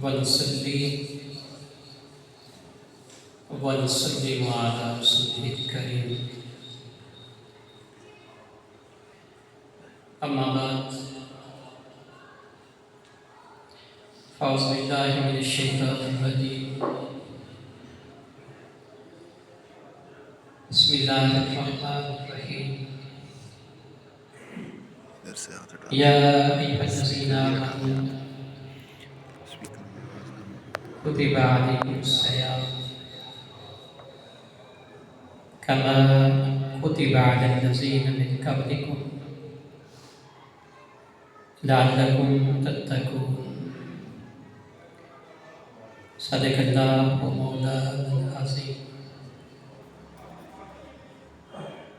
ونصلي ونسلم على رسوله الكريم أما بعد فأعوذ بالله من الشيطان الرجيم بسم الله الرحمن الرحيم يا أيها الذين آمنوا كتب عليكم الصيام كما كتب على الذين من قبلكم لعلكم تتقون صدق الله مولانا العظيم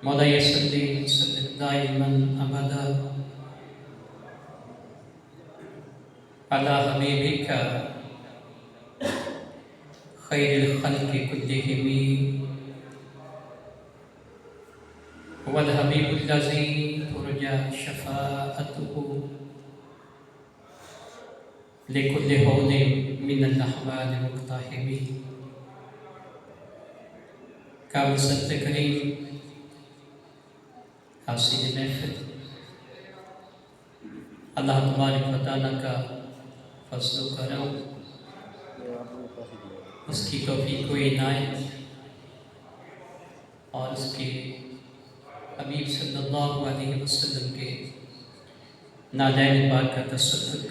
مولاي صل وسلم دائما أبدا على حبيبك خير الخلق كلهم هو الحبيب الذي ترجى شفاعته لكل هول من الأحوال مقتحم کامل سبت کریم حاصل محفل اللہ تبارک و تعالیٰ کا فضل و کرم اس کی توفیق و عنایت اور اس کے حبیب صلی اللہ علیہ وسلم کے نالین پاک کا تصدق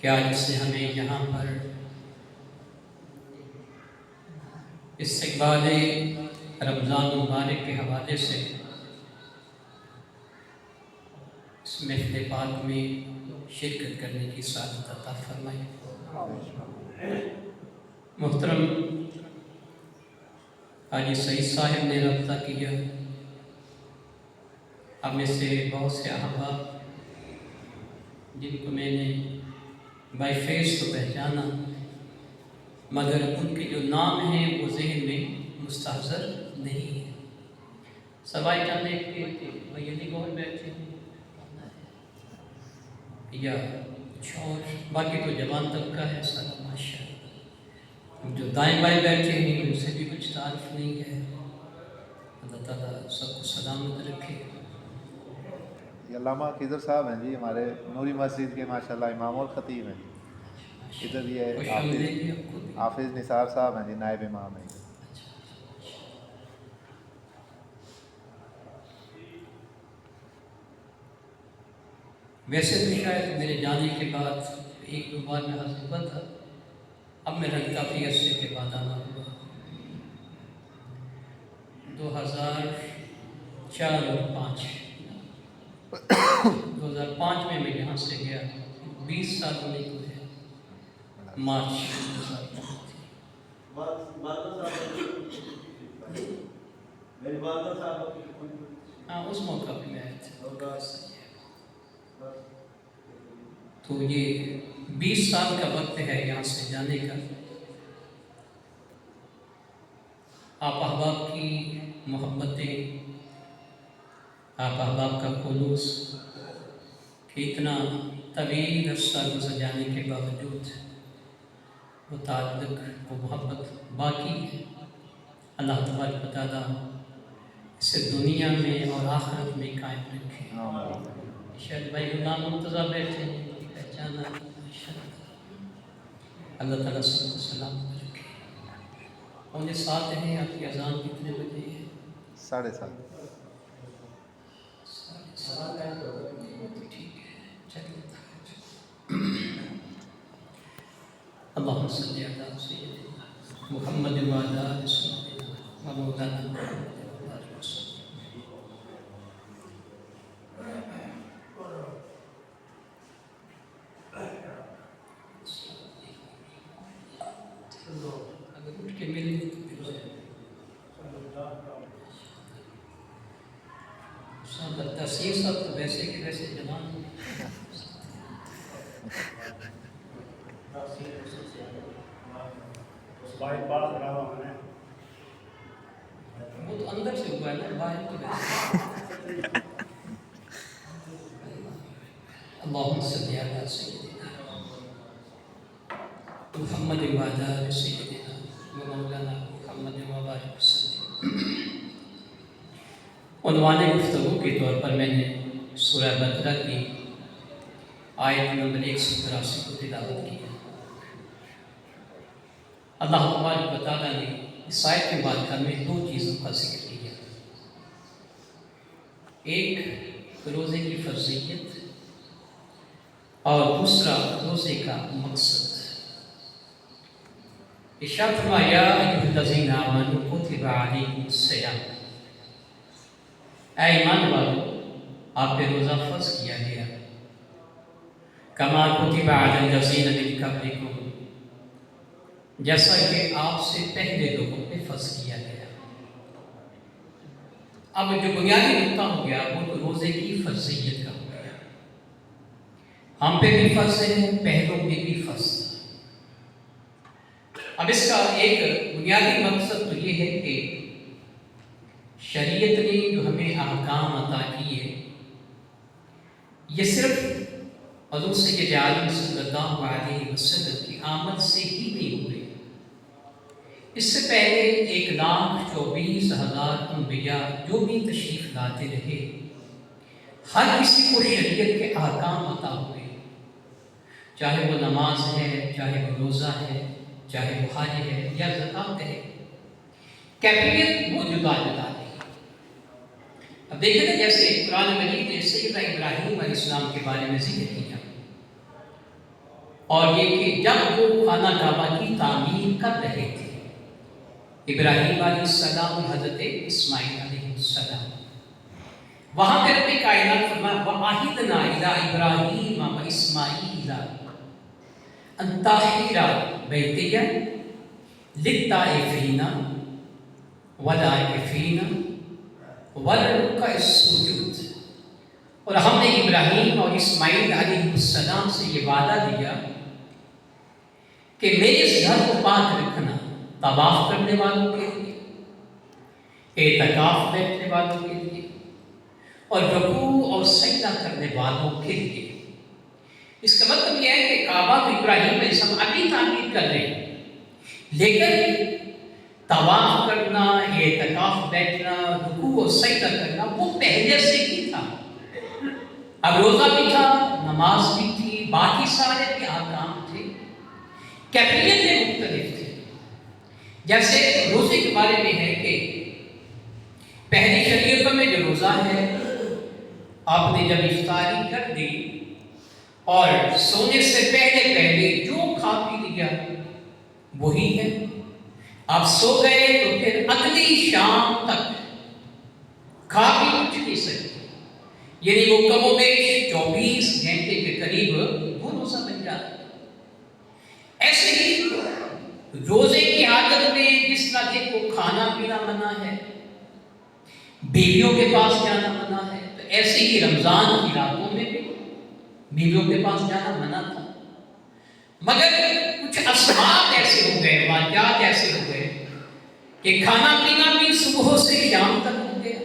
کہ آج سے ہمیں یہاں پر استقبال رمضان مبارک کے حوالے سے اس محفل پاک میں شرکت کرنے کی سعادت عطا فرمائے۔ محترم حاجی سعید صاحب نے رابطہ کیا، اب میں سے بہت سے احباب جن کو میں نے بائی فیس تو پہچانا مگر ان کے جو نام ہیں وہ ذہن میں مستحضر نہیں ہے، سوائے جانے کے یعنی گول بیٹھے ہیں یا کچھ اور، باقی تو جوان طبقہ ہے سارا ماشاء اللہ، جو دائیں بائیں بیٹھے ہیں ان سے بھی کچھ تعارف نہیں ہے۔ اللہ تعالیٰ سب کو سلامت رکھے۔ یہ علامہ خضر صاحب ہیں جی، ہمارے نوری مسجد کے ماشاءاللہ امام اور خطیب ہیں جی۔ ادھر یہ حافظ نثار صاحب ہیں جی، نائب امام ہیں۔ ویسے تو شاید میرے جانے کے بعد ایک دو بار میں حاضر ہوا تھا، اب میرا کافی عرصے کے بعد آنا ہوا۔ 2004 اور 2005 میں یہاں سے گیا، 20 سال ہونے کو ہے، مارچ 2005۔ ہاں اس موقع پہ میں آئے تھے۔ تو یہ 20 سال کا وقت ہے یہاں سے جانے کا۔ آپ احباب کی محبتیں، آپ احباب کا خلوص کہ اتنا طویل عرصہ گزر جانے کے باوجود وہ تعلق، وہ محبت باقی ہے۔ اللہ تبارک و تعالیٰ اسے دنیا میں اور آخرت میں قائم رکھے۔ شاید بھائی غلام مرتضیٰ بیٹھے ہیں، پہچانا، اللہ تعالیٰ سب کو سلامت رکھے۔ 7:15 ہیں، آپ کی اذان کتنے بجے ہے؟ 7:30۔ ٹھیک ہے، چلیے۔ اللہم صلی علی سیدنا محمد وعلی آل سیدنا مولانا محمد وعلی وسلم۔ اگر اٹھ کے ملیں تو تحصیل صاحب تو ویسے کہ ویسے جوان ہیں۔ وہ تو اندر سے ہوا ہے نا، باہر تو ویسے۔ اللہم صلی علی سیدنا محمد وعلى سيدنا ومولانا محمد وبارك وسلم۔ عنوان گفتگو کے طور پر میں نے سورہ بقرہ کی آیت نمبر 183 کو تلاوت کی ہے۔ اللہ تبارک و تعالیٰ نے اس آیت مبارکہ میں دو چیزوں کا ذکر کیا، ایک روزے کی فرضیت اور دوسرا روزے کا مقصد۔ ارشاد فرمایا یا ایھا الذین آمنوا کتب علیکم الصیام، اے ایمان والو آپ پہ روزہ فرض کیا گیا، کما کتب علی الذین من قبلکم، جیسا کہ آپ سے پہلے لوگوں پہ فرض کیا گیا۔ اب جو بنیادی نقطہ ہو گیا وہ تو روزے کی فرضیت کا ہو گیا، ہم پہ بھی فرض ہے، پہلوں پہ بھی فرض ہے۔ اب اس کا ایک بنیادی مقصد تو یہ ہے کہ شریعت نے جو ہمیں احکام عطا کیے یہ صرف حضور سید عالم صلی اللہ علیہ وسلم کی آمد سے ہی نہیں ہوئے، اس سے پہلے 1,24,000 انبیاء جو بھی تشریف لاتے رہے، ہر کسی کو شریعت کے احکام عطا ہوئے، چاہے وہ نماز ہے، چاہے وہ روزہ ہے، چاہے وہ حج ہے یا زکوٰۃ ہے، کیفیت وہ جدا جدا ہے۔ اب دیکھیں نا، جیسے قرآن مجید نے سیدنا ابراہیم علیہ السلام کے بارے میں ذکر کیا، اور یہ کہ جب وہ خانہ کعبہ کی تعمیر کر رہے تھے، ابراہیم علیہ السلام، حضرت اسماعیل علیہ السلام، وہاں پہ رب کائنات فرمایا وَعَهِدْنَا إِلَىٰ إِبْرَاهِيمَ وَإِسْمَاعِيلَ أَن طَهِّرَ بَيْتِيَ لِلطَّائِفِينَ وَالْعَاكِفِينَ وَالرُّكَّعِ السُّجُودِ، اور ہم نے ابراہیم اور اسماعیل علیہ السلام سے یہ وعدہ دیا کہ میرے اس گھر کو پاک رکھنا طواف کرنے والوں کے لیے، اعتکاف بیٹھنے والوں کے لیے، اور رکوع اور سجدہ کرنے والوں کے لیے۔ اس کا مطلب یہ ہے کہ کعبہ کو ابراہیم علیہ السلام ابھی تعمیر کر رہے ہیں، لیکن طواف کرنا، اعتکاف بیٹھنا، رکوع اور سجدہ کرنا وہ پہلے سے ہی تھا۔ اب روزہ بھی تھا، نماز بھی تھی، باقی سارے بھی احکام تھے، کیفیتیں مختلف تھیں۔ جیسے روزے کے بارے میں ہے کہ پہلی شریعتوں میں جو روزہ ہے، آپ نے جب افطاری کر دی اور سونے سے پہلے پہلے جو کھا پی لیا وہی ہے، آپ سو گئے تو پھر اگلی شام تک کھا پی کچھ نہیں سکتے، یعنی وہ کم و بیش 24 گھنٹے کے قریب وہ روزہ بن جاتا۔ ایسے ہی روزے کی عادت میں جس طرح کہ کو کھانا پینا منع ہے، بیویوں کے پاس جانا منع ہے، تو ایسے ہی رمضان کی راتوں میں بھی بیویوں کے پاس جانا منع تھا، مگر کچھ اسباب ایسے ہو گئے، واقعات ایسے ہو گئے کہ کھانا پینا بھی صبح سے شام تک ہو گیا،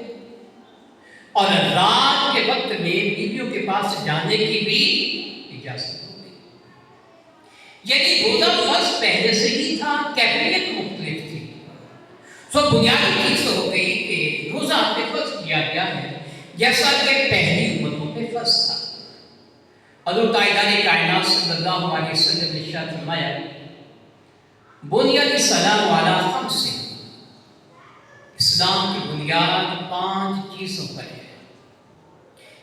اور رات کے وقت میں بیویوں کے پاس جانے کی بھی اجازت ہو گئی۔ یعنی روزہ فرض پہلے سے ہی تھا، کیفیت مختلف تھی۔ سو بنیادی چیز ہو گئی کہ روزہ پہ فرض کیا گیا ہے جیسا کہ پہلی امتوں پہ فرض تھا۔ حضرت تاجدار کائنات صلی اللہ علیہ وسلم نے ارشاد فرمایا بنی الاسلام علی خمس، اسلام کی بنیاد 5 چیزوں پر ہے۔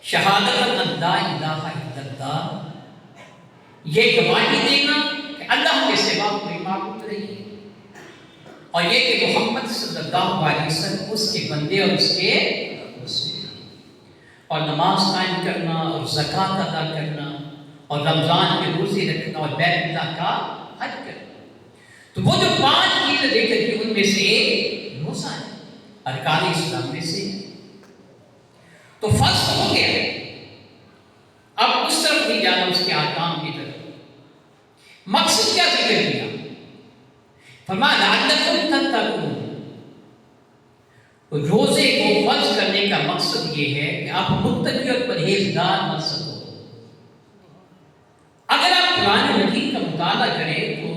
شہادت ان لا الہ الا اللہ، یہ گواہی دینا کہ اللہ کے سوا کوئی معبود نہیں ہے، اور یہ کہ محمد صلی اللہ علیہ وسلم اس کے بندے اور اس کے رسول، اور نماز قائم کرنا اور زکوٰۃ ادا کرنا اور رمضان کے روزے رکھنا اور بیت اللہ کا حج کرنا۔ تو وہ جو 5 چیزیں ذکر کی ان میں سے ایک روزہ ہے، ارکان اسلام میں سے۔ تو فرض ہو گیا، اب اس طرف نہیں جانا، اس کے احکام کی طرف۔ مقصد کیا ذکر کیا؟ فرمایا لعلکم تتقون، روزے کو فرض کرنے کا مقصد یہ ہے کہ آپ متقی اور پرہیزگار بن سکو۔ اگر آپ قرآن مجید کا مطالعہ کریں تو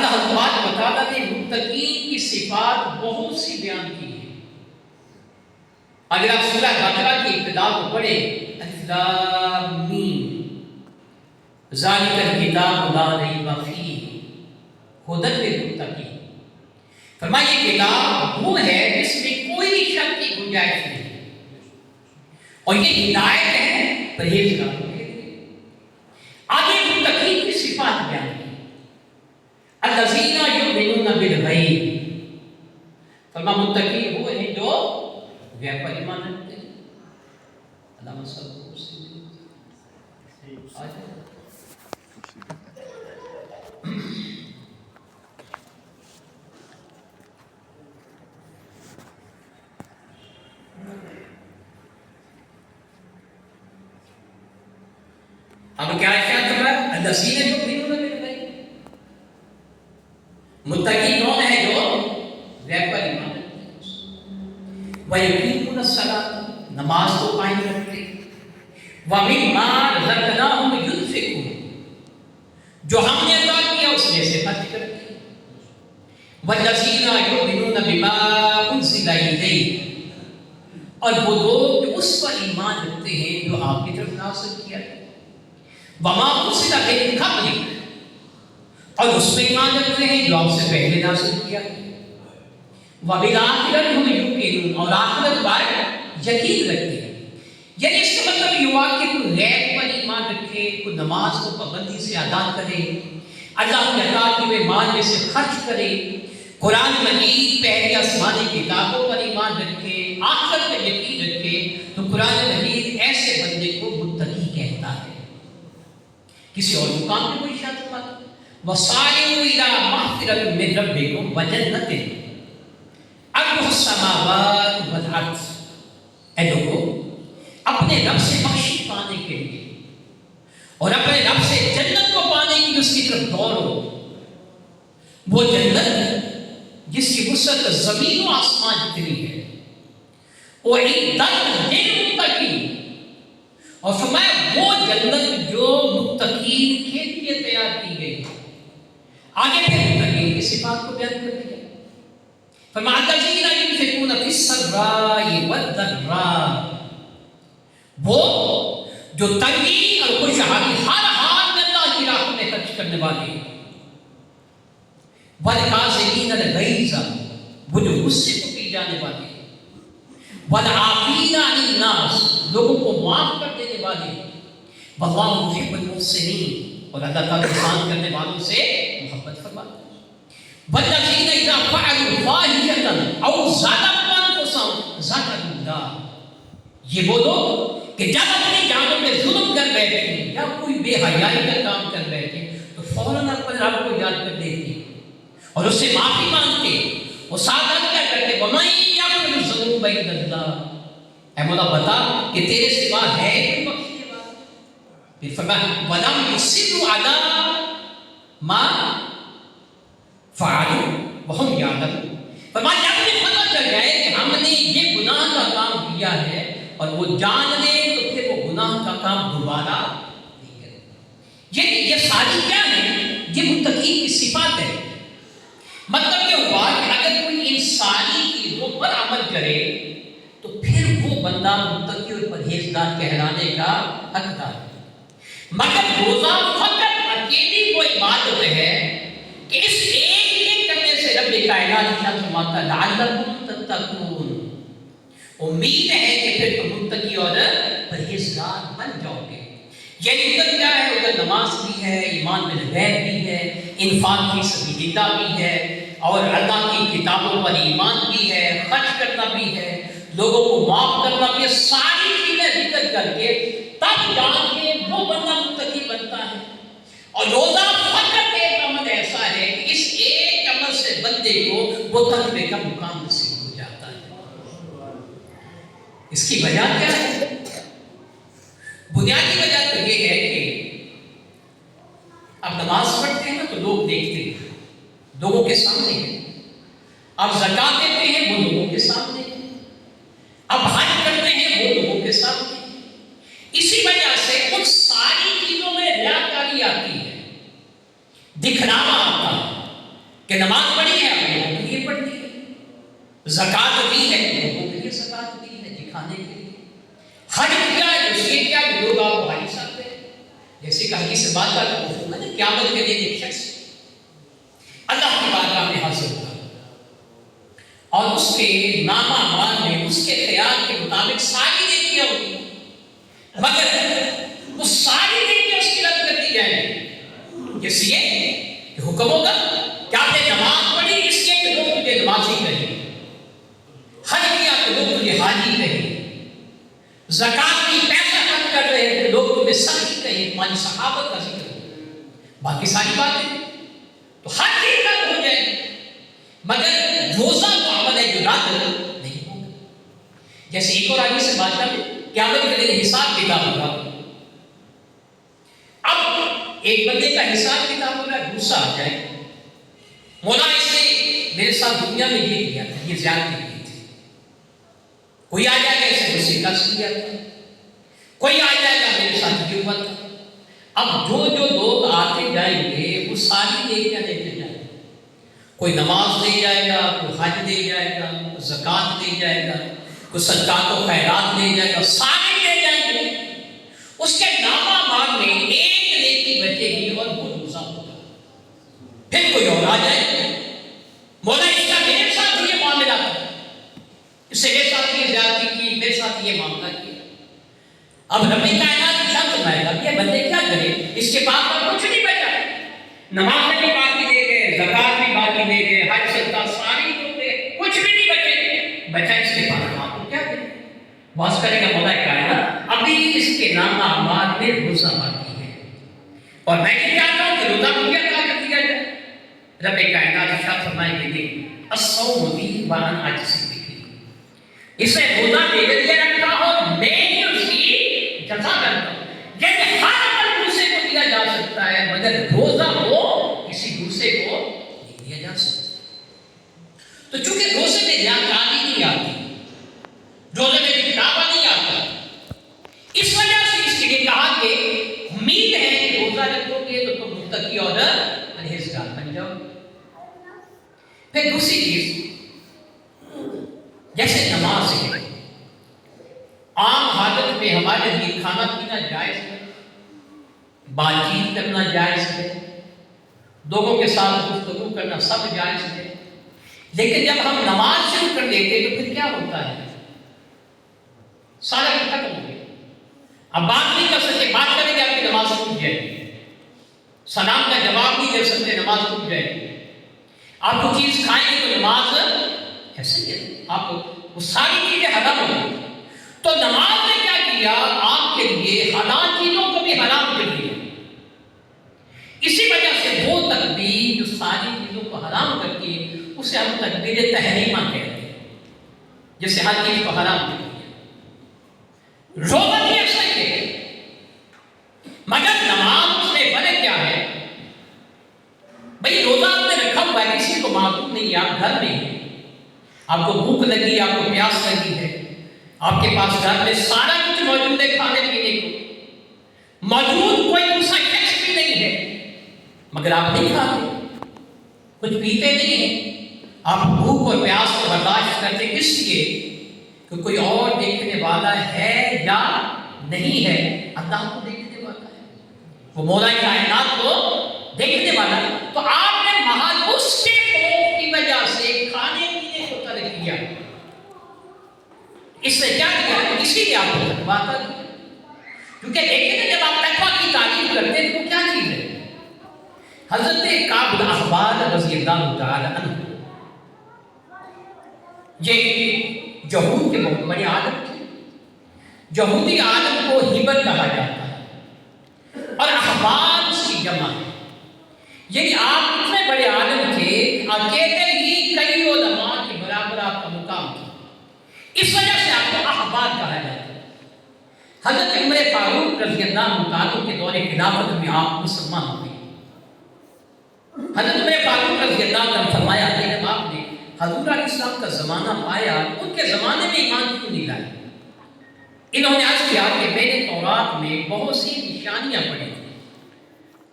اللہ تبارک و تعالیٰ نے متقین کی صفات بہت سی بیان کی ہے. اگر آپ سورہ بقرہ کی ابتدا کو پڑھیں، الف لام میم ذالک الکتاب لا ریب فیہ ھدی للمتقین. فرمایا یہ کتاب وہ ہے جس میں کوئی شک کی گنجائش نہیں، اور یہ ہدایت ہے پرہیزگاروں کے لیے. آگے متقین کی صفات بیان کی، الذین یؤمنون بالغیب. فرمایا متقی وہ ہیں جو غیب پر ایمان رکھتے ہیں. علامہ صاحب کو اب کیا کر رہا ہے؟ الذین یؤمنون بالغیب. متقی کون ہے جو غیب پر ایمان رکھتے ہیں، وَيُقِيمُونَ الصَّلَاةَ نماز کو قائم رکھتے ہیں، وَمِمَّا رَزَقْنَاهُمْ يُنْفِقُونَ جو ہم نے عطا کیا اس میں سے خرچ کرتے ہیں، وَالَّذِينَ يُؤْمِنُونَ بِمَا أُنزِلَ إِلَيْكَ اور وہ لوگ جو اس پر ایمان رکھتے ہیں جو آپ کی طرف نازل کیا ہے، وَمَا أُنزِلَ مِن قَبْلِكَ اور اس میں ایمان رکھتے ہیں جو آپ سے پہلے نازل کیا ہے، وَبِالْآخِرَةِ هُمْ يُوقِنُونَ اور آخرت پر یقین رکھتے ہیں. یعنی اس کا مطلب یہ ہوا کہ کوئی غیب پر ایمان رکھے، کوئی نماز کو پابندی سے ادا کرے، اللہ کی عطا کی ہوئے مال میں سے خرچ کرے، قرآن مجید پہلی آسمانی کتابوں پر ایمان رکھے، آخرت پر یقین رکھے، تو قرآن مجید ایسے بندے کو متقی کہتا ہے. کسی اور مقام میں کوئی شرط مت. وَسَارِعُوا إِلَىٰ مَغْفِرَةٍ مِّن رَّبِّكُمْ وَجَنَّةٍ عَرْضُهَا السَّمَاوَاتُ وَالْأَرْضُ. اے لوگوں، اپنے رب سے بخشش پانے کے لیے اور اپنے رب سے جنت کو پانے کے لیے اس کی طرف دوڑو. وہ جنت جس کی وسعت زمین و آسمان جتنی ہے، اُعِدَّتْ لِلْمُتَّقِينَ اور فرمایا وہ جنت جو متقین کے لیے تیار کی گئی. آگے پھر متقین کی صفات کو بیان کر دیا. فرمایا الذین ينفقون فی السراء والضراء وہ جو تنگی اور خوشحالی ہر حال میں اللہ کی راہ میں خرچ کرنے والے ہیں. والکاظمین الغیظ وہ جو غصے کو پی جانے والے ہیں. والعافین عن الناس لوگوں کو معاف کر دینے والے ہیں. واللہ یحب المحسنین اور اللہ تعالیٰ احسان کرنے والوں سے محبت فرماتا ہے. والذین اذا فعلوا فاحشۃ او ظلموا انفسهم ذکروا اللہ یہ وہ لوگ کہ جب اپنی جانوں میں ظلم کر بیٹھے یا کوئی بے حیائی کا کام کر بیٹھے تو فوراً اپنے رب کو یاد کر دیتے اور اس سے معافی مانگتے. وہ ساتھ کیا کرتے؟ وَمَن يَغْفِرُ الذُّنُوبَ إِلَّا اللَّهُ اے مولا بتا کہ تیرے سوا ہے کوئی بخشنے والا. پھر فرمایا وَلَمْ يُصِرُّوا عَلَىٰ مَا فَعَلُوا وَهُمْ يَعْلَمُونَ. فرمایا جب انہیں پتہ چل جائے کہ ہم نے یہ گناہ کا کام کیا ہے اور وہ جان لے تو پھر وہ گناہ کا کام دوبارہ نہیں کرے. یہ ساری کیا ہے؟ یہ متقین کی صفات ہے. مطلب یہ ہوا کہ اگر کوئی انسانی چیزوں پر عمل کرے تو پھر وہ بندہ متقی اور پرہیزگار کہلانے کا حقدار ہے. مگر روزہ فقط اکیلی وہ عبادت ہے کہ اس ایک کرنے سے رب کائنات فرماتا لعلکم تتقون امید ہے کہ پھر تم متقی اور پرہیزگار بن جاؤ گے. یعنی ادھر کیا ہے؟ ادھر نماز بھی ہے، ایمان بالغیب بھی ہے، انفاق فی سبیل اللہ بھی ہے، اور اللہ کی کتابوں پر ایمان بھی ہے، خرچ کرنا بھی ہے، لوگوں کو معاف کرنا بھی ہے. ساری چیزیں ذکر کر کے تب جان کے وہ بندہ متقی بنتا ہے. اور روزہ فقط ایک عمل ایسا ہے کہ اس ایک عمل سے بندے کو وہ تقوی کا مقام نصیب ہو جاتا ہے. اس کی وجہ کیا ہے؟ بنیادی وجہ تو یہ ہے کہ اب نماز پڑھتے ہیں نا تو لوگ دیکھتے ہیں، لوگوں کے سامنے ہیں. اب زکات دیتے ہیں وہ لوگوں کے سامنے ہیں. اب حج کرتے ہیں وہ لوگوں کے سامنے ہیں. اسی وجہ سے ان ساری چیزوں میں ریاکاری آتی ہے، دکھلاوا آتا ہے. کہ نماز پڑھی ہے آپ لوگوں کے لیے پڑھی ہے، زکات دی ہے لوگوں کے لیے زکات دی ہے دکھانے کے لیے، حج کیا ہے اس لیے کیا کہ لوگ آپ کو حج ساتھ ہیں، جیسے کہ حدیث سے بات کا مفہوم ہے نا، قیامت کے دن ایک شخص اللہ کی بارگاہ میں حاضر ہوگا اور اس کے نامہ اعمال میں اس کے خیال کے مطابق ساری نیکیاں ہوگی، مگر وہ ساری نیکیاں اس کی رد کر دی جائیں گی، اس لیے کہ حکم ہوگا کہ آپ نے نماز پڑھی اس لیے کہ لوگ تجھے نمازی کہیں، حج کیا کہ لوگ تجھے حاجی کہیں، زکات کی پیسہ خرچ کر رہے ہیں لوگ تمہیں سخی کہیں، تمہاری صحابت کا ذکر ہو، باقی ساری باتیں تو ہر چیز رد ہو جائے گی، مگر روزہ تو عمل ہے جو رد نہیں ہوگا۔ جیسے ایک اور آگے سے بات کریں قیامت کے دن حساب کتاب ہوگا، اب ایک بندے کا حساب کتاب ہو رہا ہے، غصہ آ جائے مولا اس نے میرے ساتھ دنیا میں یہ کیا تھا، یہ زیادتی کی تھی، کوئی آ جائے گا اسے غصے کا کیا تھا، کوئی آ جائے گا میرے ساتھ یہ ہوا تھا۔ اب جو لوگ آتے جائیں گے وہ ساری نیکیاں دیتے جائیں گے، کوئی نماز دے جائے گا، کوئی حج دے جائے گا، کوئی زکات دے جائے گا، کوئی صدقات و خیرات دے جائے گا، سارے دے جائیں گے، اس کے نامہ اعمال میں ایک نیکی بچے گی اور وہ روزہ ہوگا۔ پھر کوئی اور آ جائے مولا اس کا میرے ساتھ یہ معاملہ تھا، اس سے میرے ساتھ یہ زیادتی کی، میرے ساتھ یہ معاملہ کیا، اب رب کائنات کیا فرمائے گا یہ بندے کیا کرے، اس کے بعد پر کچھ نہیں بچا، نماز بھی باقی دے گئے، زکات بھی باقی دے گئے، حج صدقہ ساری دے گئے، کچھ بھی نہیں بچے، بچا اس کے بعد آپ کو کیا کرے، واس کرے گا مولا کائنات ابھی اس کے نام اعمال میں روزہ باقی ہے، اور میں یہ چاہتا ہوں کہ روزہ کو کیا کر دیا جائے، رب کائنات ارشاد فرمائے گا دیکھ الصوم لی وانا اجزی بہ، اسے روزہ میرے لیے رکھا ہو میں ہی اس کی جزا کرتا ہوں، یعنی ہر عمل دوسرے کو دیا جا سکتا ہے مگر روزہ وہ کسی دوسرے کو نہیں دیا جا سکتا۔ تو چونکہ روزے میں ریاکاری نہیں آتی، روزے میں دکھلاوا نہیں آتا، اس وجہ سے اس لیے کہا کہ امید ہے کہ روزہ رکھو گے تو تم متقی اور پرہیزگار بن جاؤ۔ پھر دوسری چیز جیسے نماز ہے، عام حالت میں ہمارے لیے کھانا پینا جائز ہے، بات چیت کرنا جائز ہے، لوگوں کے ساتھ گفتگو کرنا سب جائز ہے، لیکن جب ہم نماز شروع کر دیتے تو پھر کیا ہوتا ہے، سارا کچھ ختم ہو گیا، اب بات نہیں کر سکتے، بات کریں گے آپ کی نماز ٹوٹ جائے گی، سلام کا جواب نہیں دے سکتے نماز ٹوٹ جائے گی، آپ کو چیز کھائیں گے تو نماز ایسے ہی ہے، آپ وہ ساری چیزیں حرام ہو گئی۔ تو نماز نے کیا کیا، آپ کے لیے حلال چیزوں کو بھی حرام کر دیا، اسی وجہ سے وہ تکبیر جو ساری چیزوں کو حرام کرتی ہے اسے ہم تکبیر تحریمہ کہتے ہیں، جسے ہر چیز کو حرام کر دیا۔ روزہ بھی ایسا ہی ہے، مگر نماز میں فرق کیا ہے، بھئی روزہ آپ نے رکھا ہوا ہے، کسی کو معلوم نہیں، آپ گھر میں ہیں، آپ کو بھوک لگی، آپ کو پیاس لگی ہے، آپ کے پاس گھر میں سارا کچھ موجود ہے، کھانے پینے کو موجود، کوئی دوسرا شخص بھی نہیں ہے، مگر آپ نہیں کھاتے، کچھ پیتے نہیں ہیں، آپ بھوک اور پیاس کو برداشت کرتے اس لیے کہ کوئی اور دیکھنے والا ہے یا نہیں ہے، اللہ کو دیکھنے والا ہے، وہ مولا کائنات کو دیکھنے والا ہے، تو آپ نے محض اس کے خوف کی وجہ سے کھانے پینے کو ترک کیا، اس سے کیا کیا، اسی لیے آپ کو تقویٰ کر دیا، کیونکہ دیکھیں نا جب آپ تقویٰ کی تعریف کرتے ہیں تو وہ کیا چیز ہے، حضرت کعب الاحبار رضی اللہ تعالی عنہ یہ یہود کے بہت بڑے عالم تھے، یہودی عالم کو ہبر کہا جاتا ہے اور احبار اس کی جمع ہے، یعنی آپ اتنے بڑے عالم تھے اکیلے ہی کئی علماء کے برابر آپ کا مقام تھا، اس وجہ سے آپ کو احبار کہا جاتا ہے۔ حضرت عمر فاروق رضی اللہ تعالیٰ کے دور خلافت میں آپ مسلمان ہوئے، حضرت عمر فاروق رضی اللہ عنہ فرمایا کہ جب آپ نے حضور علیہ السلام کا زمانہ پایا ان کے زمانے میں ایمان کیوں نہیں لائے، انہوں نے عرض کیا کہ میں نے تورات میں بہت سی نشانیاں پڑھی تھیں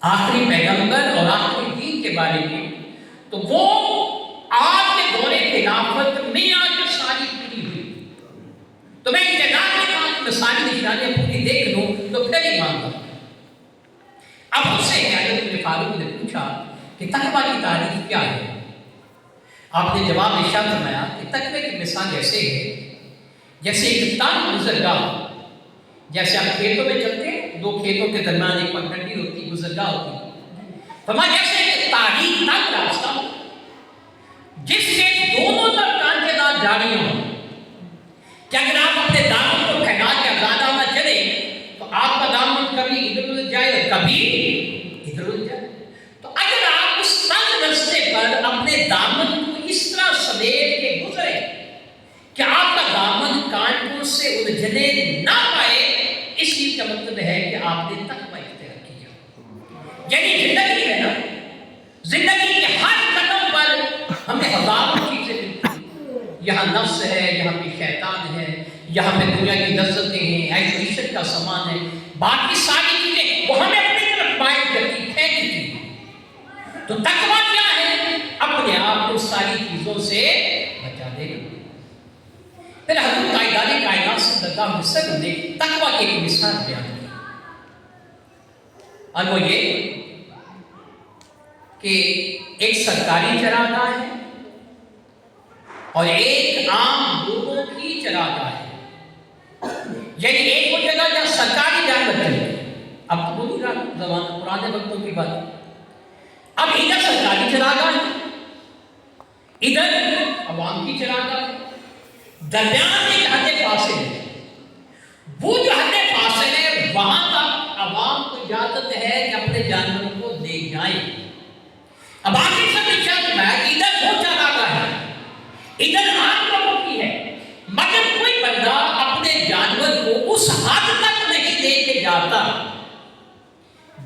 آخری پیغمبر اور آخری دین کے بارے میں، تو وہ آپ کے دور خلافت میں آ کر ساری پوری ہوئی. تو میں ابتدا میں کہا کہ میں ساری نشانیاں پوری دیکھ لوں تو پھر ہی مانتا. اب اس سے حضرت ابن فاروق نے پوچھا کہ تقویٰ کی تعریف کیا ہے؟ آپ نے جواب ارشاد فرمایا کہ تقوی کی مثال ایسے ہے جیسے ایک تنگ گزرگاہ. جیسے آپ کھیتوں میں چلتے ہیں، دو کھیتوں کے درمیان ایک پگڈنڈی ہوتی، گزرگاہ ہوتی. فرمایا جیسے ایک تاریخ تنگ راستہ جس کے دونوں طرف کانٹے دار جھاڑیاں ہوں کہ اگر آپ اپنے دامن کو پھیلا کے آزادہ نہ چلے تو آپ کا دامن کبھی ادھر ادھر جائے اور کبھی ادھر ادھر جائے. تو اگر آپ اس تنگ راستے پر اپنے دامن کو اس طرح سمیٹ کے گزرے کہ آپ کا دامن کانٹوں سے الجھنے نہ پائے، اس چیز کا مطلب ہے کہ آپ نے تقویٰ اختیار کیا. یعنی زندگی ہے نا، زندگی کے ہر قدم پر ہمیں ہزاروں چیزیں ملتی ہیں. یہاں نفس ہے، یہاں پہ شیطان ہے، یہاں پہ دنیا کی لذتیں ہیں، عیش و عشرت کا سامان ہے، باقی ساری چیزیں وہ ہمیں اپنی طرف مائل کرتی پھینکتی ہیں. تو تقویٰ کیا ہے؟ اپنے آپ کو ساری چیزوں سے بچا دے گا. پھر حضرت تاجدار کائنات صلی اللہ علیہ وسلم نے تقویٰ کی ایک مثال بیان کی، اور وہ یہ کہ ایک سرکاری چراگاہ ہے اور ایک عام لوگوں کی چراگاہ ہے. یعنی ایک وہ جگہ جہاں سرکاری جانور چلتے ہیں. اب تو وہی زمانہ پرانے وقتوں کی بات. اب ادھر سرکاری چراگاہ ہے، ادھر عوام کی چراگاہ ہے، درمیان ایک حد فاصل ہے. وہ جو حد فاصل ہے وہاں تک عوام کو اجازت ہے کہ اپنے جانوروں کو لے جائیں. اب آگے سب شرط ہے کہ ادھر وہ چراگاہ ہے، ادھر عام لوگوں کی ہے، مگر کوئی بندہ اپنے جانور کو اس حد تک نہیں لے کے جاتا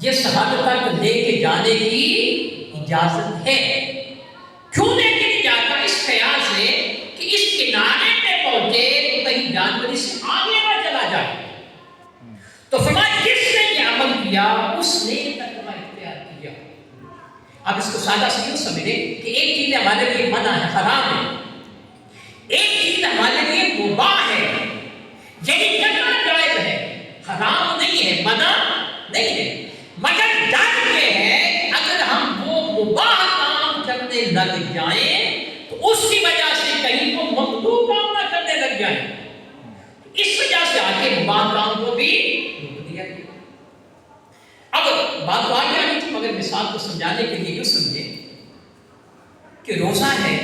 جس حد تک لے کے جانے کی اجازت ہے. کیوں لے کے نہیں جاتا؟ اس خیال سے کہ اس کنارے پہ پہنچے تو کہیں جانور اس سے آگے نہ چلا جائے. تو فرمایا جس نے یہ عمل کیا اس نے تقویٰ اختیار کیا. اب اس کو سادہ سے یوں سمجھیں کہ ایک چیز ہمارے لیے منع ہے، حرام ہے، ایک چیز ہمارے لیے مباح ہے. یعنی کرنا جائز ہے، حرام نہیں ہے، منع نہیں ہے. مگر ڈر یہ ہے کہ اگر ہم وہ مباح کام کرنے لگ جائیں تو اس کی وجہ سے کہیں وہ ممنوع کام نہ کرنے لگ جائیں. اس وجہ سے آگے مباح کام کو بھی روک دیا گیا. اب بات تو آگے آنی تھی مگر مثال کو سمجھانے کے لیے یوں سمجھے کہ روزہ ہے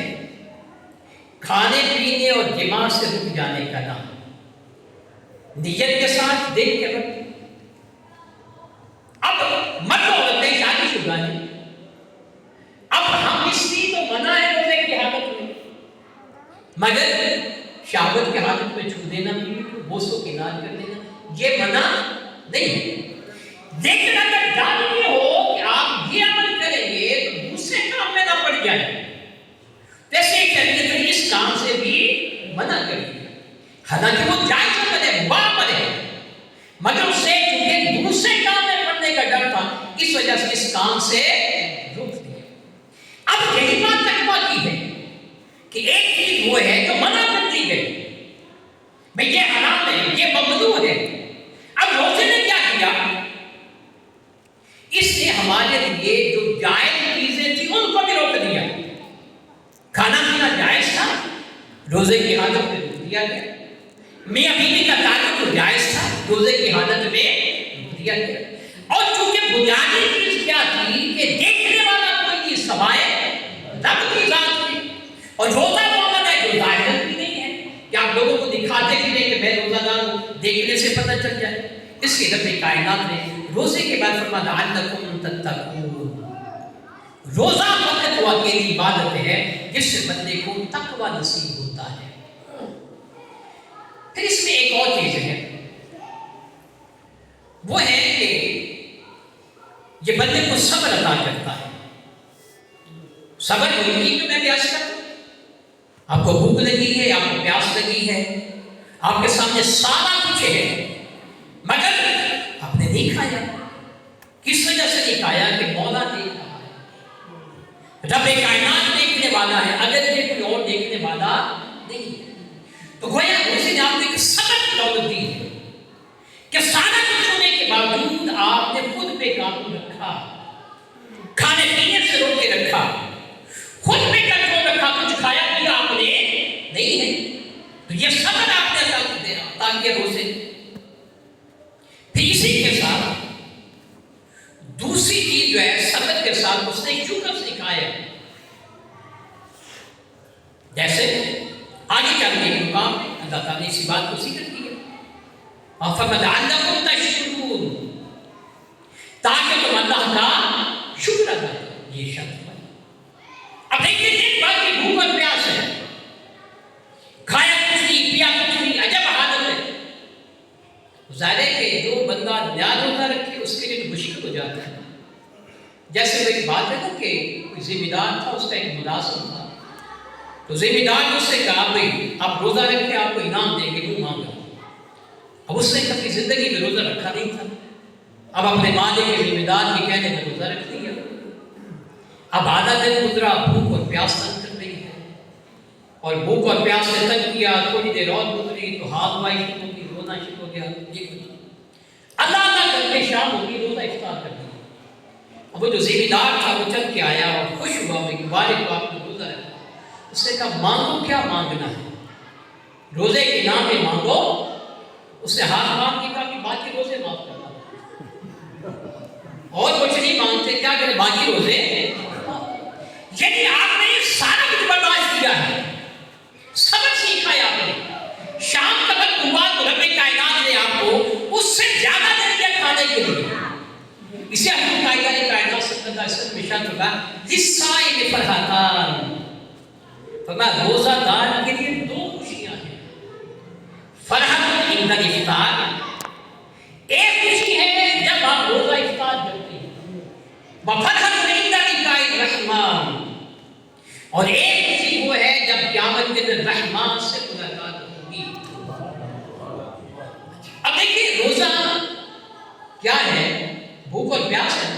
کھانے پینے اور جماع سے رک جانے کا نام. نیت کے ساتھ دیکھ کے رکھتے. اب مرد عورتیں شادی شدہ ہیں، اب ہم اس کی تو منع ہے روزے کی حالت میں، مگر شہوت کی حالت میں چھو دینا بھی بوسوں کے نال کر دینا یہ منع نہیں ہے. لیکن اگر ڈر یہ ہو کہ آپ یہ عمل کریں گے تو دوسرے کام میں نہ پڑ جائیں، ویسے شریعت نے اس کام سے بھی منع کر دیا. حالانکہ وہ جائز عمل ہے، مباح عمل ہے، مگر اس سے چونکہ دوسرے کام میں پڑنے کا ڈر تھا اس وجہ سے اس کام سے روک دیا. اب یہی بات تقویٰ کی ہے کہ ایک چیز وہ ہے جو منع کر دی گئی، بھئی یہ حرام ہے، یہ ممنوع ہے. اب روزے نے کیا کیا؟ اس نے ہمارے لیے جو جائز چیزیں تھیں ان کو بھی روک دیا. کھانا پینا جائز تھا، روزے کی حالت میں روک دیا گیا. میاں بیوی کا تعلق جائز تھا، روزے کی حالت میں روک دیا گیا. اور چونکہ بنیادی چیز کیا تھی کہ دیکھنے والا کوئی نہیں سوائے رب کی ذات تھی، اور روزہ وہ عمل ہے جو ظاہر بھی نہیں ہے کہ آپ لوگوں کو دکھاتے بھی نہیں کہ میں روزہ دار ہوں، دیکھنے سے پتہ چل جائے. اس لیے رب کائنات نے روزے کے بعد فرمایا لعلکم تتقون. روزہ فقط وہ اکیلی عبادت ہے جس سے بندے کو تقویٰ نصیب ہوتا ہے. پھر اس میں ایک اور چیز ہے، وہ ہے کہ یہ بندے کو صبر عطا کرتا ہے. صبر وہی نہیں کہ میں پیاس کرتا ہوں. آپ کو بھوک لگی ہے، آپ کو پیاس لگی ہے، آپ کے سامنے سارا کچھ ہے مگر آپ نے نہیں کھایا. کس وجہ سے نہیں کھایا؟ کہ مولا دیکھ رہا ہے، رب کائنات دیکھنے والا ہے، اگر یہ کوئی اور دیکھنے والا نہیں ہے۔ تو گویا روزے نے آپ کو ایک سبق دولت دی ہے کہ سارا کچھ ہونے کے باوجود آپ نے خود پہ قابو رکھا، کھانے پینے سے روک کے رکھا، خود پہ کنٹرول رکھا، کچھ کھایا پیا آپ نے نہیں ہے۔ تو یہ سبق آپ نے عطا کیا روزے۔ پھر اسی کے ساتھ دوسری چیز جو ہے سبق کے ساتھ اس نے شکر سکھایا، جیسے آگے چل کے مقام اللہ تعالیٰ نے اسی بات کو ذکر کیا، فَلَعَلَّكُمْ تَشْكُرُونَ، تاکہ تم اللہ کا شکر ادا کرو۔ یہ شرط ہے۔ اب دیکھیے دن بھر کی بھوک اور پیاس ہے، کھایا کچھ نہیں، پیا کچھ نہیں، عجب حالت ہے۔ ظاہر ہے کہ جو بندہ نیا روزہ رکھے اس کے لیے تو مشکل ہو جاتا ہے۔ جیسے وہ ایک بات ہے نا کہ کوئی ذمہ دار تھا، اس کا ایک ملازم تھا، تو ذمہ دار نے اس سے کہا بھائی آپ روزہ رکھے آپ کو انعام دیں گے، منہ مانگا۔ اب اس نے کبھی زندگی میں روزہ رکھا نہیں تھا، اب اپنے مالک کے ذمہ دار کے کہنے میں روزہ رکھ دیا۔ اب آدھا دن گزرا، بھوک اور پیاس تنگ کر رہی ہے، اور بھوک اور پیاس نے تنگ کیا، تھوڑی دیر اور گزری تو ہاتھ بائی شروع ہو گئی، رونا شروع ہو گیا، یہ کچھ اللہ کر کے شام ہو گئی، روزہ افطار کر دیا۔ اب وہ جو ذمہ دار تھا وہ چل کے آیا اور خوش ہوا کہ والد کو آپ نے روزہ رکھا۔ اس نے کہا مانگو کیا مانگنا ہے، روزے کے نام میں مانگو۔ اس نے ہاتھ مانگ کے کہا کہ باقی روزے معاف کرنا، اور کچھ نہیں مانگتے، کیا کریں باقی روزے۔ یعنی آپ نے سارا کچھ برداشت کیا ہے، سبق سیکھا ہے آپ نے۔ شام کا وقت ہوا تو رب کائنات نے آپ کو اس سے زیادہ دے دیا کھانے کے لیے۔ اسے حضور کائنات صلی اللہ علیہ وسلم ارشاد فرمایا للصائم فرحتان، فرمایا روزہ دار کے لیے دو خوشیاں ہیں، فرحت عند الافطار، ایک خوشی ہے جب آپ روزہ افطار کرتے ہیں، وفرحت عند لقاء الرحمن، اور ایک خوشی وہ ہے جب قیامت کے دن رحمان سے ملاقات ہوگی۔ اب دیکھیے روزہ کیا ہے، بھوک اور پیاس ہے،